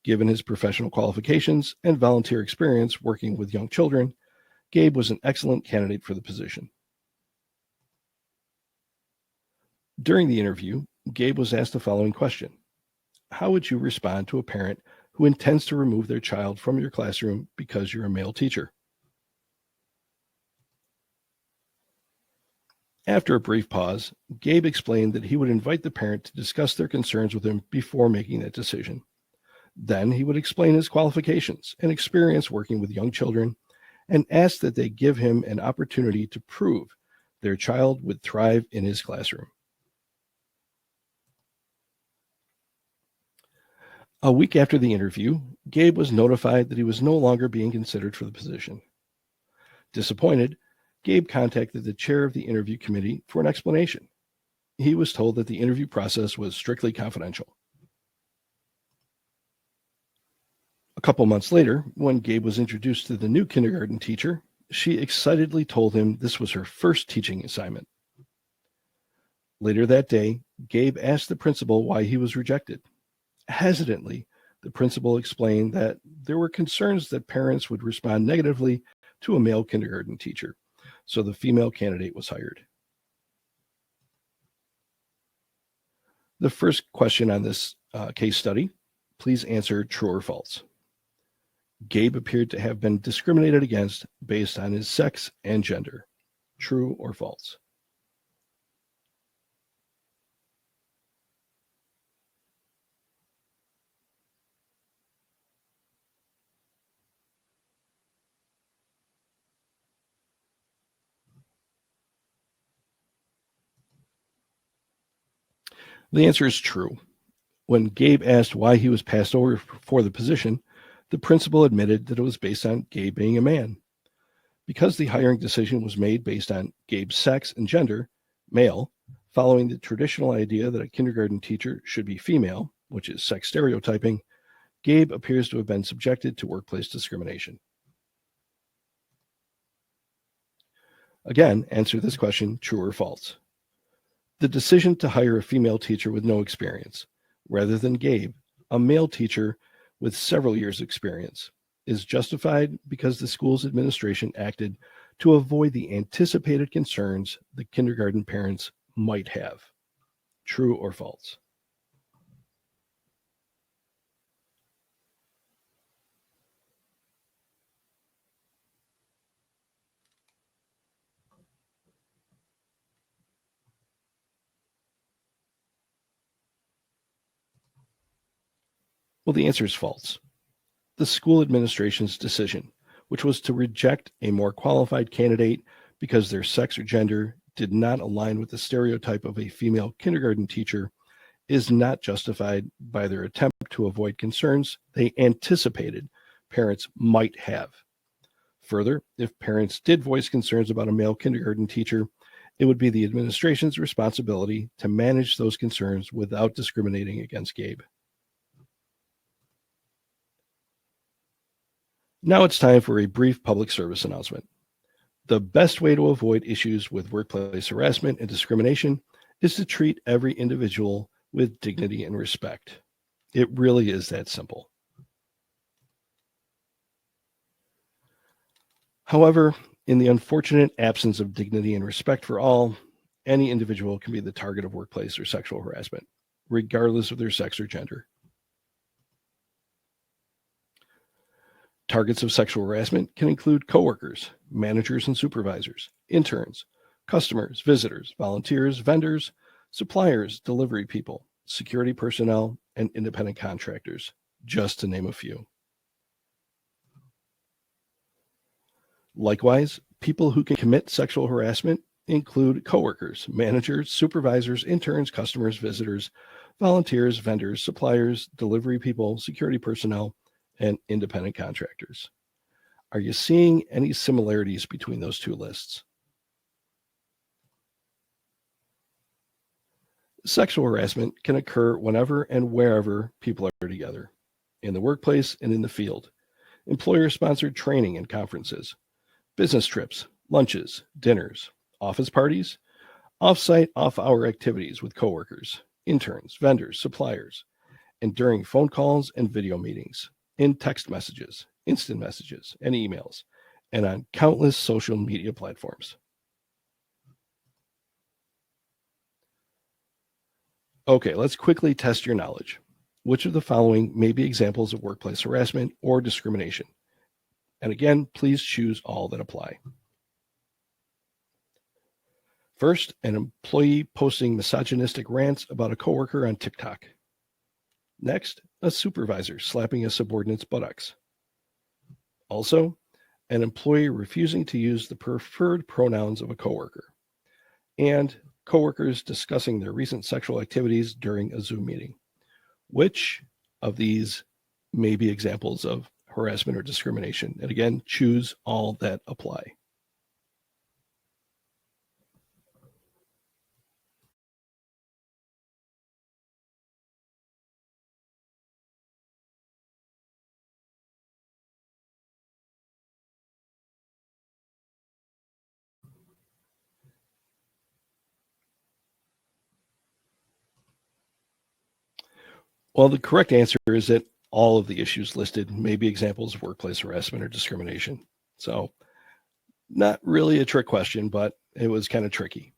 Given his professional qualifications and volunteer experience working with young children, Gabe was an excellent candidate for the position. During the interview, Gabe was asked the following question: how would you respond to a parent who intends to remove their child from your classroom because you're a male teacher? After a brief pause, Gabe explained that he would invite the parent to discuss their concerns with him before making that decision. Then he would explain his qualifications and experience working with young children and ask that they give him an opportunity to prove their child would thrive in his classroom. A week after the interview, Gabe was notified that he was no longer being considered for the position. Disappointed, Gabe contacted the chair of the interview committee for an explanation. He was told that the interview process was strictly confidential. A couple months later, when Gabe was introduced to the new kindergarten teacher, she excitedly told him this was her first teaching assignment. Later that day, Gabe asked the principal why he was rejected. Hesitantly, the principal explained that there were concerns that parents would respond negatively to a male kindergarten teacher, so the female candidate was hired. The first question on this case study, please answer true or false. Gabe appeared to have been discriminated against based on his sex and gender. True or false? The answer is true. When Gabe asked why he was passed over for the position, the principal admitted that it was based on Gabe being a man. Because the hiring decision was made based on Gabe's sex and gender, male, following the traditional idea that a kindergarten teacher should be female, which is sex stereotyping, Gabe appears to have been subjected to workplace discrimination. Again, answer this question true or false. The decision to hire a female teacher with no experience, rather than Gabe, a male teacher with several years' experience, is justified because the school's administration acted to avoid the anticipated concerns the kindergarten parents might have. True or false? Well, the answer is false. The school administration's decision, which was to reject a more qualified candidate because their sex or gender did not align with the stereotype of a female kindergarten teacher, is not justified by their attempt to avoid concerns they anticipated parents might have. Further, if parents did voice concerns about a male kindergarten teacher, it would be the administration's responsibility to manage those concerns without discriminating against Gabe. Now it's time for a brief public service announcement. The best way to avoid issues with workplace harassment and discrimination is to treat every individual with dignity and respect. It really is that simple. However, in the unfortunate absence of dignity and respect for all, any individual can be the target of workplace or sexual harassment, regardless of their sex or gender. Targets of sexual harassment can include coworkers, managers and supervisors, interns, customers, visitors, volunteers, vendors, suppliers, delivery people, security personnel, and independent contractors, just to name a few. Likewise, people who can commit sexual harassment include coworkers, managers, supervisors, interns, customers, visitors, volunteers, vendors, suppliers, delivery people, security personnel, and independent contractors. Are you seeing any similarities between those two lists? Sexual harassment can occur whenever and wherever people are together, in the workplace and in the field, employer-sponsored training and conferences, business trips, lunches, dinners, office parties, off-site, off-hour activities with coworkers, interns, vendors, suppliers, and during phone calls and video meetings, in text messages, instant messages, and emails, and on countless social media platforms. Okay, let's quickly test your knowledge. Which of the following may be examples of workplace harassment or discrimination? And again, please choose all that apply. First, an employee posting misogynistic rants about a coworker on TikTok. Next, a supervisor slapping a subordinate's buttocks. Also, an employee refusing to use the preferred pronouns of a coworker. And coworkers discussing their recent sexual activities during a Zoom meeting. Which of these may be examples of harassment or discrimination? And again, choose all that apply. Well, the correct answer is that all of the issues listed may be examples of workplace harassment or discrimination. So, not really a trick question, but it was kind of tricky.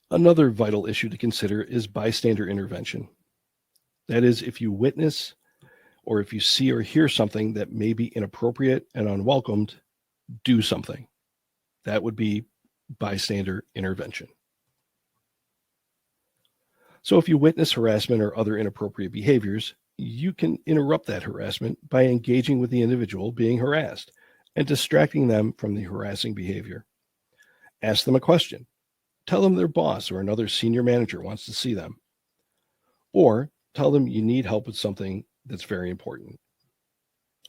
Another vital issue to consider is bystander intervention. That is, if you witness or if you see or hear something that may be inappropriate and unwelcomed, do something. That would be bystander intervention. So if you witness harassment or other inappropriate behaviors, you can interrupt that harassment by engaging with the individual being harassed and distracting them from the harassing behavior. Ask them a question. Tell them their boss or another senior manager wants to see them. Or tell them you need help with something that's very important.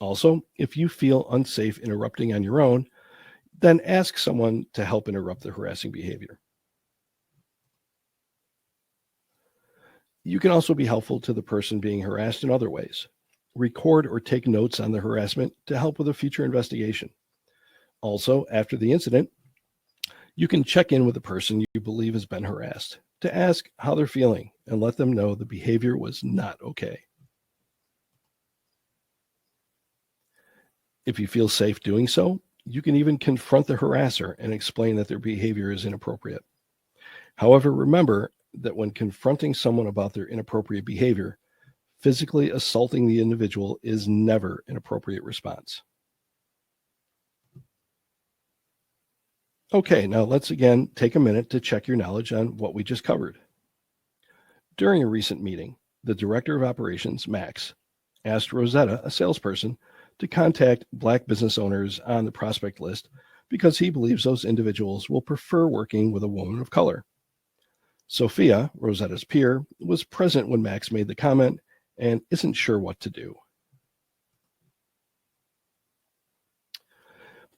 Also, if you feel unsafe interrupting on your own, then ask someone to help interrupt the harassing behavior. You can also be helpful to the person being harassed in other ways. Record or take notes on the harassment to help with a future investigation. Also, after the incident, you can check in with the person you believe has been harassed to ask how they're feeling and let them know the behavior was not okay. If you feel safe doing so, you can even confront the harasser and explain that their behavior is inappropriate. However, remember that when confronting someone about their inappropriate behavior, physically assaulting the individual is never an appropriate response. Okay, now let's again take a minute to check your knowledge on what we just covered. During a recent meeting, the Director of Operations, Max, asked Rosetta, a salesperson, to contact Black business owners on the prospect list because he believes those individuals will prefer working with a woman of color. Sophia, Rosetta's peer, was present when Max made the comment and isn't sure what to do.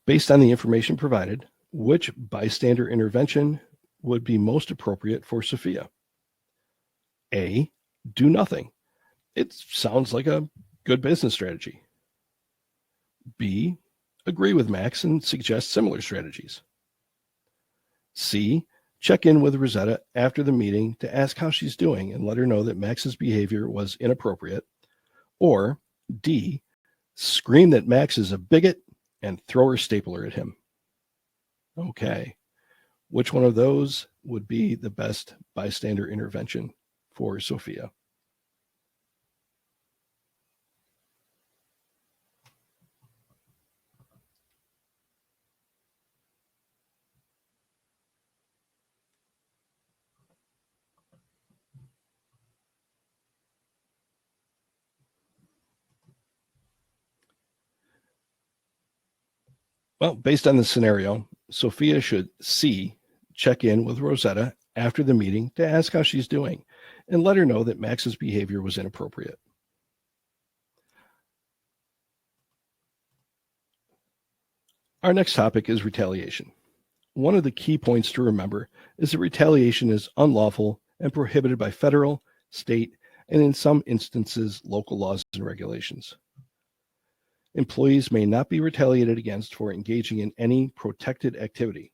Based on the information provided, which bystander intervention would be most appropriate for Sophia? A, do nothing. It sounds like a good business strategy. B, agree with Max and suggest similar strategies. C, check in with Rosetta after the meeting to ask how she's doing and let her know that Max's behavior was inappropriate. Or D, scream that Max is a bigot and throw her stapler at him. Okay, which one of those would be the best bystander intervention for Sophia? Well, based on the scenario, Sophia should C, check in with Rosetta after the meeting to ask how she's doing and let her know that Max's behavior was inappropriate. Our next topic is retaliation. One of the key points to remember is that retaliation is unlawful and prohibited by federal, state, and in some instances, local laws and regulations. Employees may not be retaliated against for engaging in any protected activity,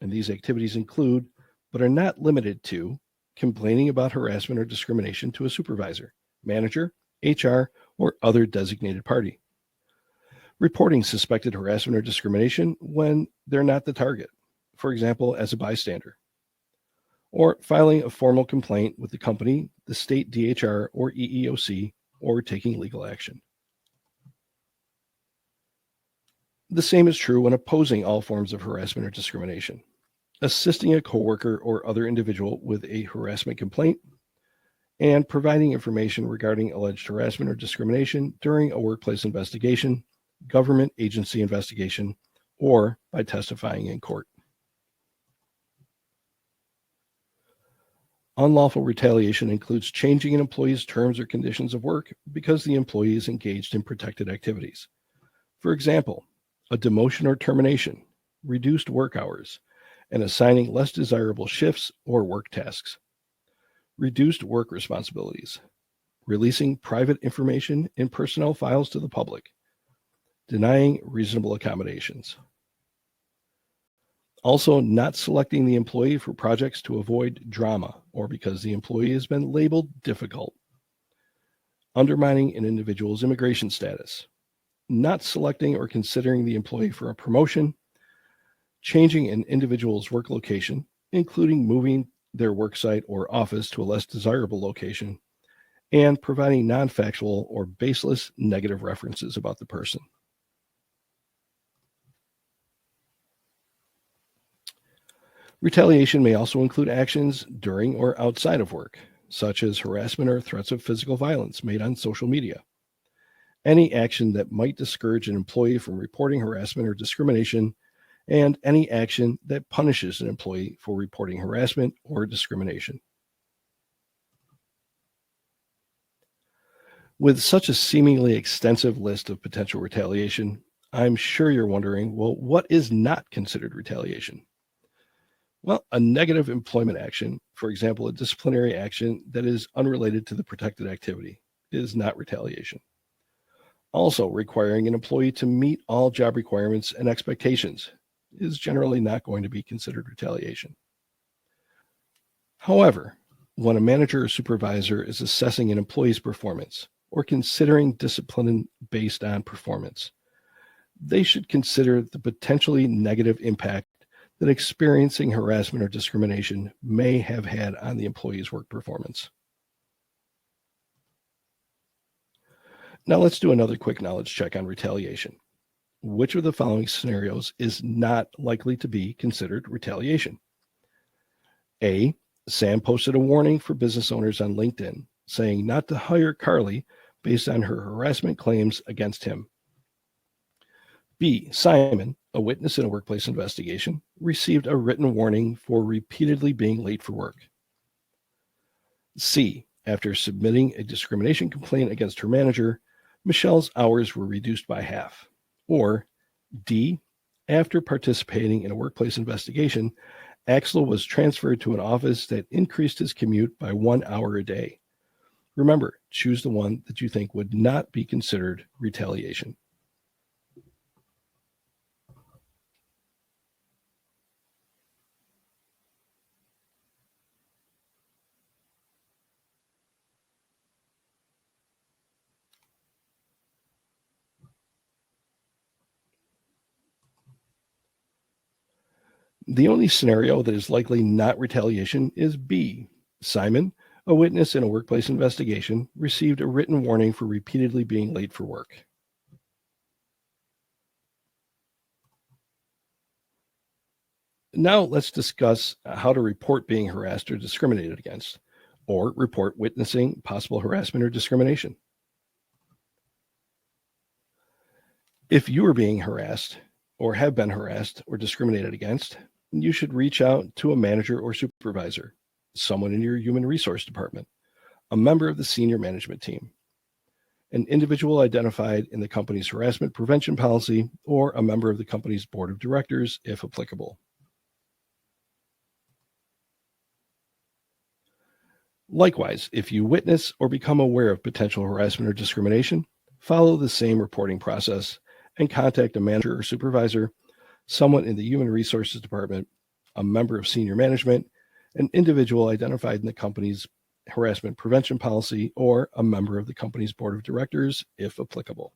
and these activities include, but are not limited to, complaining about harassment or discrimination to a supervisor, manager, HR, or other designated party. Reporting suspected harassment or discrimination when they're not the target, for example, as a bystander. Or filing a formal complaint with the company, the state DHR or EEOC, or taking legal action. The same is true when opposing all forms of harassment or discrimination, assisting a coworker or other individual with a harassment complaint, and providing information regarding alleged harassment or discrimination during a workplace investigation, government agency investigation, or by testifying in court. Unlawful retaliation includes changing an employee's terms or conditions of work because the employee is engaged in protected activities. For example, a demotion or termination, reduced work hours, and assigning less desirable shifts or work tasks. Reduced work responsibilities, releasing private information in personnel files to the public, denying reasonable accommodations. Also, not selecting the employee for projects to avoid drama or because the employee has been labeled difficult. Undermining an individual's immigration status. Not selecting or considering the employee for a promotion. Changing an individual's work location, including moving their worksite or office to a less desirable location, and providing non-factual or baseless negative references about the person. Retaliation may also include actions during or outside of work, such as harassment or threats of physical violence made on social media. Any action that might discourage an employee from reporting harassment or discrimination, and any action that punishes an employee for reporting harassment or discrimination. With such a seemingly extensive list of potential retaliation, I'm sure you're wondering, well, what is not considered retaliation? Well, a negative employment action, for example, a disciplinary action that is unrelated to the protected activity, is not retaliation. Also, requiring an employee to meet all job requirements and expectations is generally not going to be considered retaliation. However, when a manager or supervisor is assessing an employee's performance or considering discipline based on performance, they should consider the potentially negative impact that experiencing harassment or discrimination may have had on the employee's work performance. Now let's do another quick knowledge check on retaliation. Which of the following scenarios is not likely to be considered retaliation? A. Sam posted a warning for business owners on LinkedIn saying not to hire Carly based on her harassment claims against him. B. Simon, a witness in a workplace investigation, received a written warning for repeatedly being late for work. C. After submitting a discrimination complaint against her manager, Michelle's hours were reduced by half. Or D. After participating in a workplace investigation, Axel was transferred to an office that increased his commute by 1 hour a day. Remember, choose the one that you think would not be considered retaliation. The only scenario that is likely not retaliation is B. Simon, a witness in a workplace investigation, received a written warning for repeatedly being late for work. Now let's discuss how to report being harassed or discriminated against, or report witnessing possible harassment or discrimination. If you are being harassed or have been harassed or discriminated against, you should reach out to a manager or supervisor, someone in your human resource department, a member of the senior management team. an individual identified in the company's harassment prevention policy, or a member of the company's board of directors, if applicable. Likewise, if you witness or become aware of potential harassment or discrimination, follow the same reporting process and contact a manager or supervisor, someone in the Human Resources Department, a member of senior management, an individual identified in the company's harassment prevention policy, or a member of the company's board of directors, if applicable.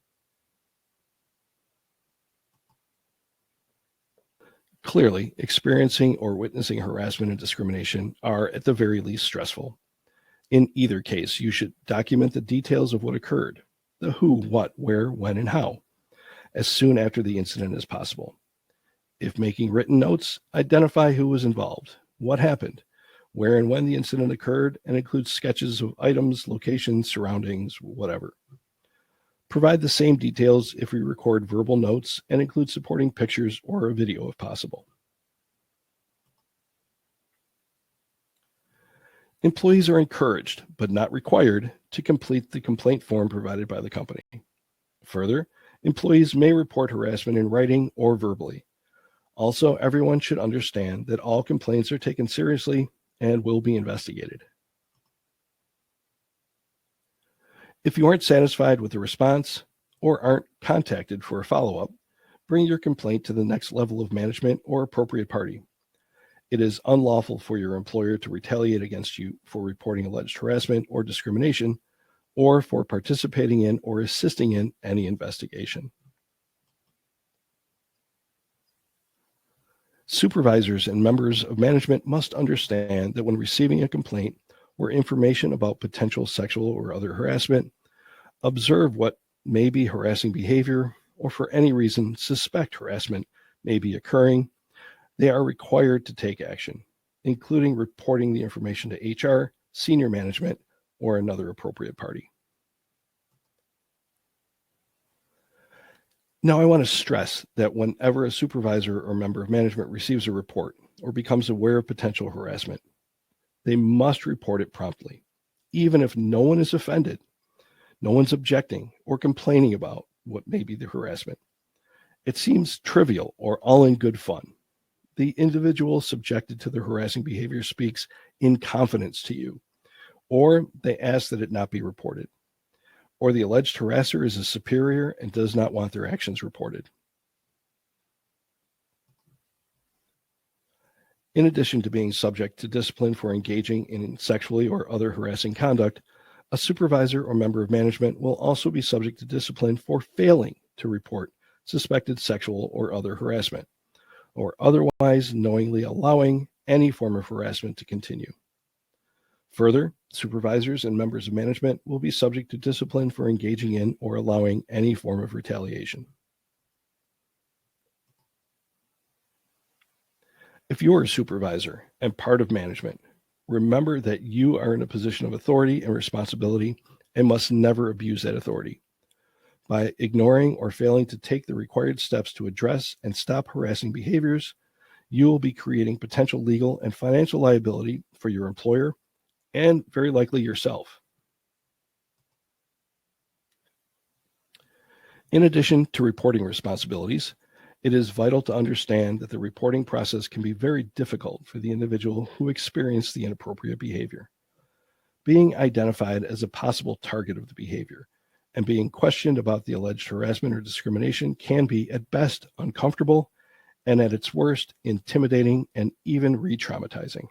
Clearly, experiencing or witnessing harassment and discrimination are at the very least stressful. In either case, you should document the details of what occurred, the who, what, where, when, and how, as soon after the incident as possible. If making written notes, identify who was involved, what happened, where and when the incident occurred, and include sketches of items, locations, surroundings, whatever. Provide the same details if we record verbal notes, and include supporting pictures or a video if possible. Employees are encouraged, but not required, to complete the complaint form provided by the company. Further, employees may report harassment in writing or verbally. Also, everyone should understand that all complaints are taken seriously and will be investigated. If you aren't satisfied with the response or aren't contacted for a follow-up, bring your complaint to the next level of management or appropriate party. It is unlawful for your employer to retaliate against you for reporting alleged harassment or discrimination, or for participating in or assisting in any investigation. Supervisors and members of management must understand that when receiving a complaint or information about potential sexual or other harassment, observe what may be harassing behavior, or for any reason suspect harassment may be occurring, they are required to take action, including reporting the information to HR, senior management, or another appropriate party. Now, I want to stress that whenever a supervisor or member of management receives a report or becomes aware of potential harassment, they must report it promptly, even if no one is offended, no one's objecting or complaining about what may be the harassment. It seems trivial or all in good fun. The individual subjected to the harassing behavior speaks in confidence to you, or they ask that it not be reported, or the alleged harasser is a superior and does not want their actions reported. In addition to being subject to discipline for engaging in sexually or other harassing conduct, a supervisor or member of management will also be subject to discipline for failing to report suspected sexual or other harassment, or otherwise knowingly allowing any form of harassment to continue. Further, supervisors and members of management will be subject to discipline for engaging in or allowing any form of retaliation. If you're a supervisor and part of management, remember that you are in a position of authority and responsibility and must never abuse that authority. By ignoring or failing to take the required steps to address and stop harassing behaviors, you will be creating potential legal and financial liability for your employer and very likely yourself. In addition to reporting responsibilities, it is vital to understand that the reporting process can be very difficult for the individual who experienced the inappropriate behavior. Being identified as a possible target of the behavior and being questioned about the alleged harassment or discrimination can be, at best, uncomfortable, and at its worst, intimidating and even re-traumatizing.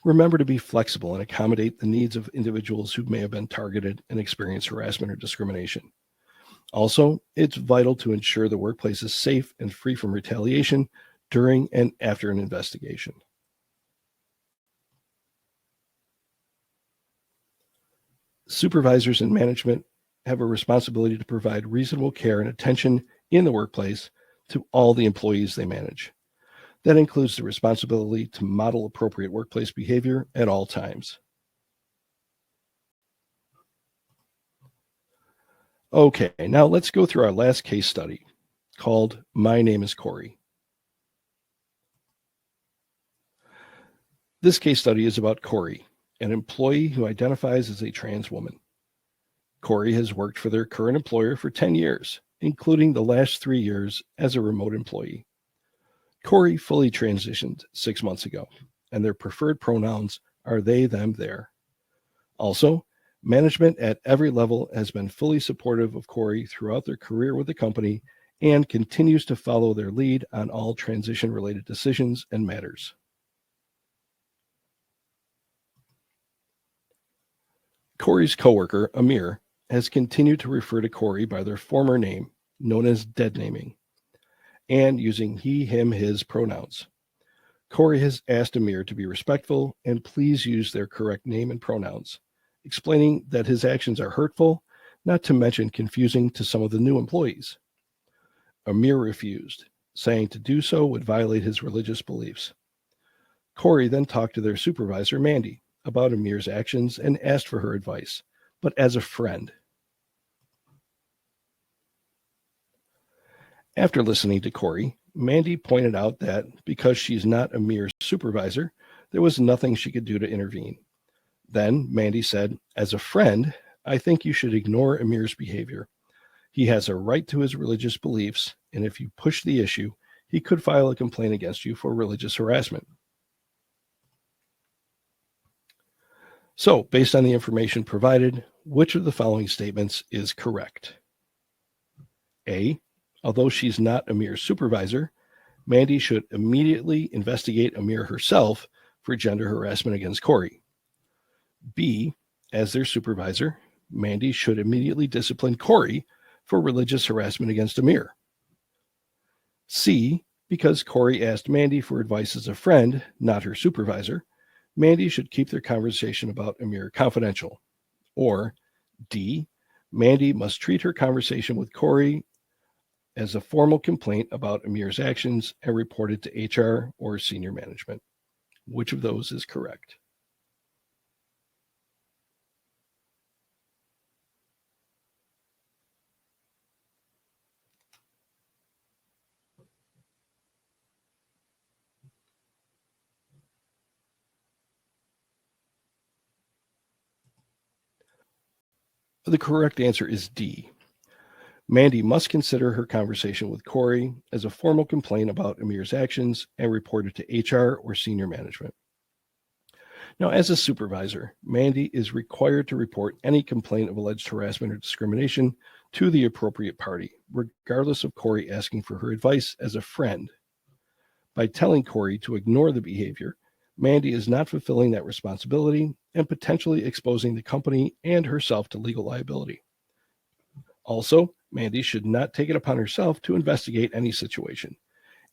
Remember to be flexible and accommodate the needs of individuals who may have been targeted and experience harassment or discrimination. Also, it's vital to ensure the workplace is safe and free from retaliation during and after an investigation. Supervisors and management have a responsibility to provide reasonable care and attention in the workplace to all the employees they manage. That includes the responsibility to model appropriate workplace behavior at all times. Okay, now let's go through our last case study called My Name is Corey. This case study is about Corey, an employee who identifies as a trans woman. Corey has worked for their current employer for 10 years, including the last 3 years as a remote employee. Corey fully transitioned 6 months ago, and their preferred pronouns are they, them, their. Also, management at every level has been fully supportive of Corey throughout their career with the company and continues to follow their lead on all transition-related decisions and matters. Corey's coworker, Amir, has continued to refer to Corey by their former name, known as dead naming, and using he, him, his pronouns. Corey has asked Amir to be respectful and please use their correct name and pronouns, explaining that his actions are hurtful, not to mention confusing to some of the new employees. Amir refused, saying to do so would violate his religious beliefs. Corey then talked to their supervisor, Mandy, about Amir's actions and asked for her advice, but as a friend. After listening to Corey, Mandy pointed out that because she's not Amir's supervisor, there was nothing she could do to intervene. Then Mandy said, as a friend, I think you should ignore Amir's behavior. He has a right to his religious beliefs, and if you push the issue, he could file a complaint against you for religious harassment. So, based on the information provided, which of the following statements is correct? A, although she's not Amir's supervisor, Mandy should immediately investigate Amir herself for gender harassment against Corey. B, as their supervisor, Mandy should immediately discipline Corey for religious harassment against Amir. C, because Corey asked Mandy for advice as a friend, not her supervisor, Mandy should keep their conversation about Amir confidential. Or D, Mandy must treat her conversation with Corey as a formal complaint about Amir's actions and report it to HR or senior management. Which of those is correct? The correct answer is D. Mandy must consider her conversation with Corey as a formal complaint about Amir's actions and report it to HR or senior management. Now, as a supervisor, Mandy is required to report any complaint of alleged harassment or discrimination to the appropriate party, regardless of Corey asking for her advice as a friend. By telling Corey to ignore the behavior, Mandy is not fulfilling that responsibility and potentially exposing the company and herself to legal liability. Also, Mandy should not take it upon herself to investigate any situation.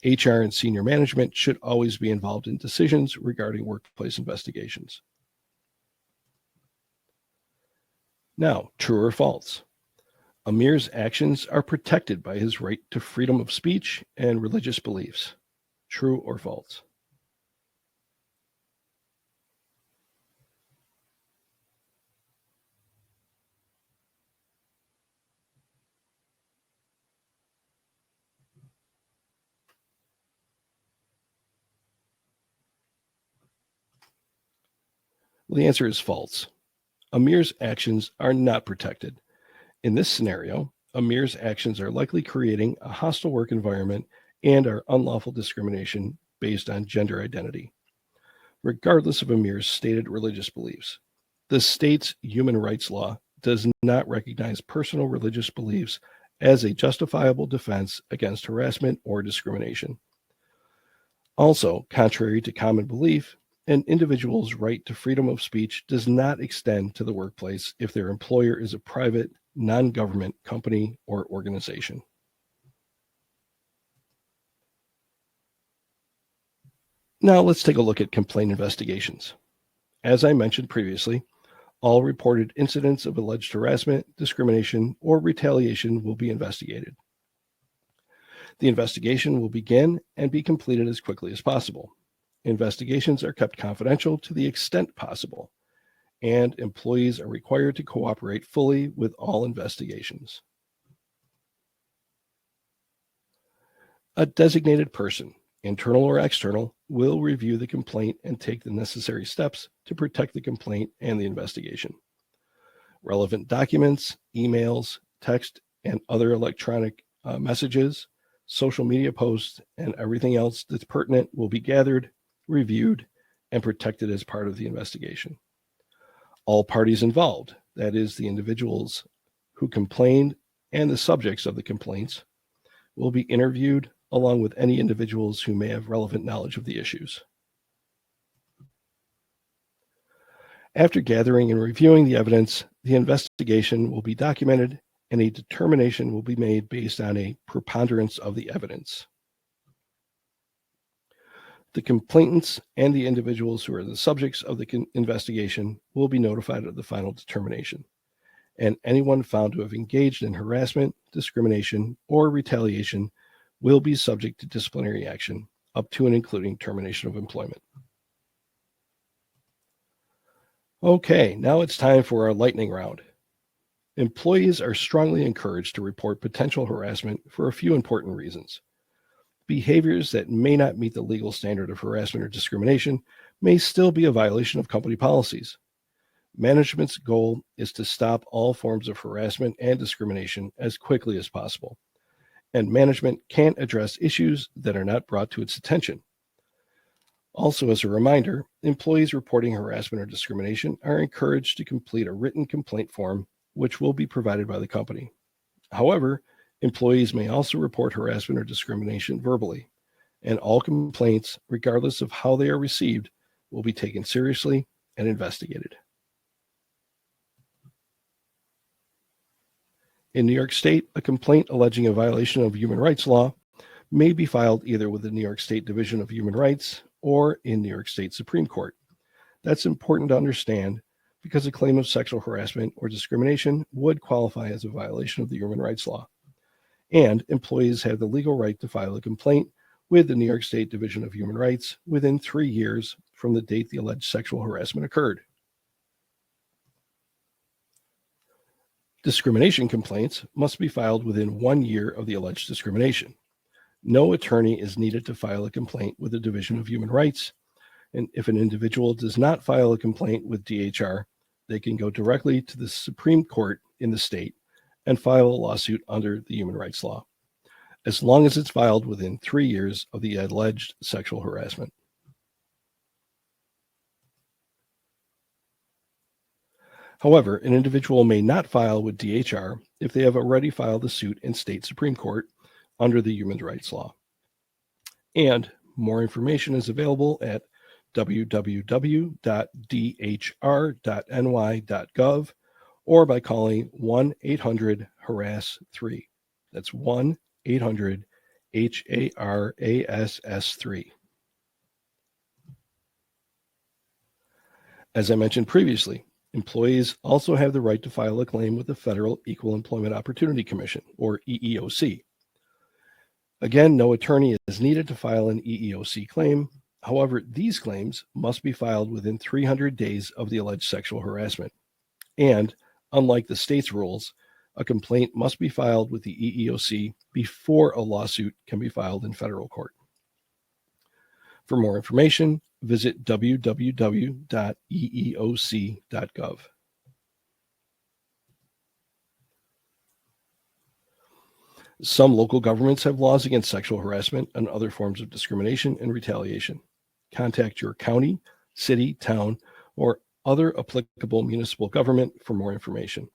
HR and senior management should always be involved in decisions regarding workplace investigations. Now, true or false? Amir's actions are protected by his right to freedom of speech and religious beliefs. True or false? Well, the answer is false. Amir's actions are not protected. In this scenario, Amir's actions are likely creating a hostile work environment and are unlawful discrimination based on gender identity, regardless of Amir's stated religious beliefs. The state's human rights law does not recognize personal religious beliefs as a justifiable defense against harassment or discrimination. Also, contrary to common belief, an individual's right to freedom of speech does not extend to the workplace if their employer is a private, non-government company or organization. Now let's take a look at complaint investigations. As I mentioned previously, all reported incidents of alleged harassment, discrimination, or retaliation will be investigated. The investigation will begin and be completed as quickly as possible. Investigations are kept confidential to the extent possible, and employees are required to cooperate fully with all investigations. A designated person internal or external, will review the complaint and take the necessary steps to protect the complaint and the investigation. Relevant documents, emails, text, and other electronic messages, social media posts, and everything else that's pertinent will be gathered, reviewed, and protected as part of the investigation. All parties involved, that is, the individuals who complained and the subjects of the complaints, will be interviewed along with any individuals who may have relevant knowledge of the issues. After gathering and reviewing the evidence, the investigation will be documented and a determination will be made based on a preponderance of the evidence. The complainants and the individuals who are the subjects of the investigation will be notified of the final determination, and anyone found to have engaged in harassment, discrimination, or retaliation will be subject to disciplinary action up to and including termination of employment. Okay, now it's time for our lightning round. Employees are strongly encouraged to report potential harassment for a few important reasons. Behaviors that may not meet the legal standard of harassment or discrimination may still be a violation of company policies. Management's goal is to stop all forms of harassment and discrimination as quickly as possible, and management can't address issues that are not brought to its attention. Also, as a reminder, employees reporting harassment or discrimination are encouraged to complete a written complaint form, which will be provided by the company. However, employees may also report harassment or discrimination verbally, and all complaints, regardless of how they are received, will be taken seriously and investigated. In New York State, a complaint alleging a violation of human rights law may be filed either with the New York State Division of Human Rights or in New York State Supreme Court. That's important to understand because a claim of sexual harassment or discrimination would qualify as a violation of the human rights law. And employees have the legal right to file a complaint with the New York State Division of Human Rights within 3 years from the date the alleged sexual harassment occurred. Discrimination complaints must be filed within 1 year of the alleged discrimination. No attorney is needed to file a complaint with the Division of Human Rights, and if an individual does not file a complaint with DHR, they can go directly to the Supreme Court in the state and file a lawsuit under the human rights law, as long as it's filed within 3 years of the alleged sexual harassment. However, an individual may not file with DHR if they have already filed a suit in state Supreme Court under the human rights law. And more information is available at www.dhr.ny.gov or by calling 1-800-HARASS-3. That's 1-800-HARASS-3. As I mentioned previously, employees also have the right to file a claim with the Federal Equal Employment Opportunity Commission, or EEOC. Again, no attorney is needed to file an EEOC claim. However, these claims must be filed within 300 days of the alleged sexual harassment. And, unlike the state's rules, a complaint must be filed with the EEOC before a lawsuit can be filed in federal court. For more information, visit www.eeoc.gov. Some local governments have laws against sexual harassment and other forms of discrimination and retaliation. Contact your county, city, town, or other applicable municipal government for more information.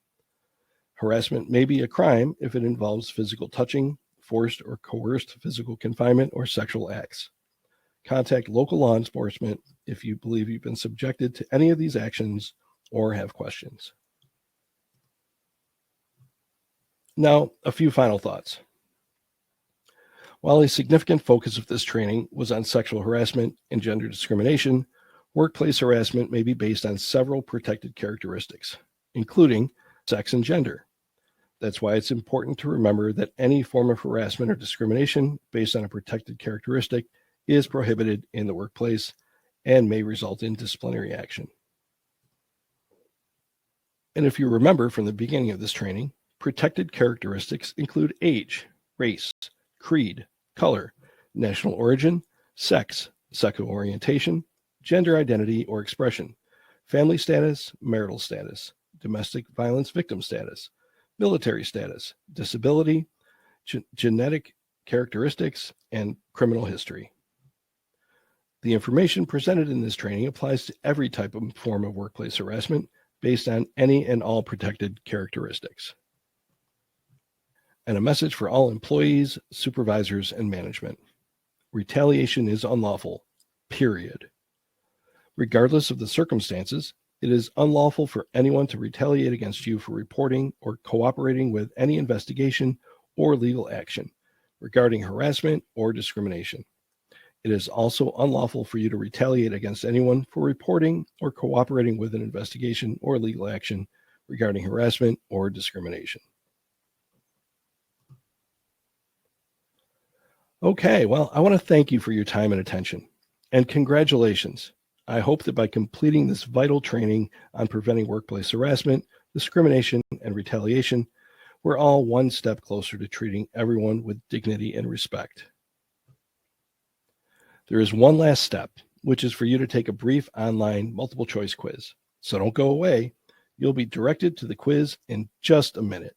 Harassment may be a crime if it involves physical touching, forced or coerced physical confinement, or sexual acts. Contact local law enforcement if you believe you've been subjected to any of these actions or have questions. Now, a few final thoughts. While a significant focus of this training was on sexual harassment and gender discrimination, workplace harassment may be based on several protected characteristics, including sex and gender. That's why it's important to remember that any form of harassment or discrimination based on a protected characteristic is prohibited in the workplace and may result in disciplinary action. And if you remember from the beginning of this training, protected characteristics include age, race, creed, color, national origin, sex, sexual orientation, gender identity or expression, family status, marital status, domestic violence victim status, military status, disability, genetic characteristics, and criminal history. The information presented in this training applies to every type of form of workplace harassment based on any and all protected characteristics. And a message for all employees, supervisors, and management. Retaliation is unlawful, period. Regardless of the circumstances, it is unlawful for anyone to retaliate against you for reporting or cooperating with any investigation or legal action regarding harassment or discrimination. It is also unlawful for you to retaliate against anyone for reporting or cooperating with an investigation or legal action regarding harassment or discrimination. Okay, well, I want to thank you for your time and attention, and congratulations. I hope that by completing this vital training on preventing workplace harassment, discrimination, and retaliation, we're all one step closer to treating everyone with dignity and respect. There is one last step, which is for you to take a brief online multiple choice quiz. So don't go away. You'll be directed to the quiz in just a minute.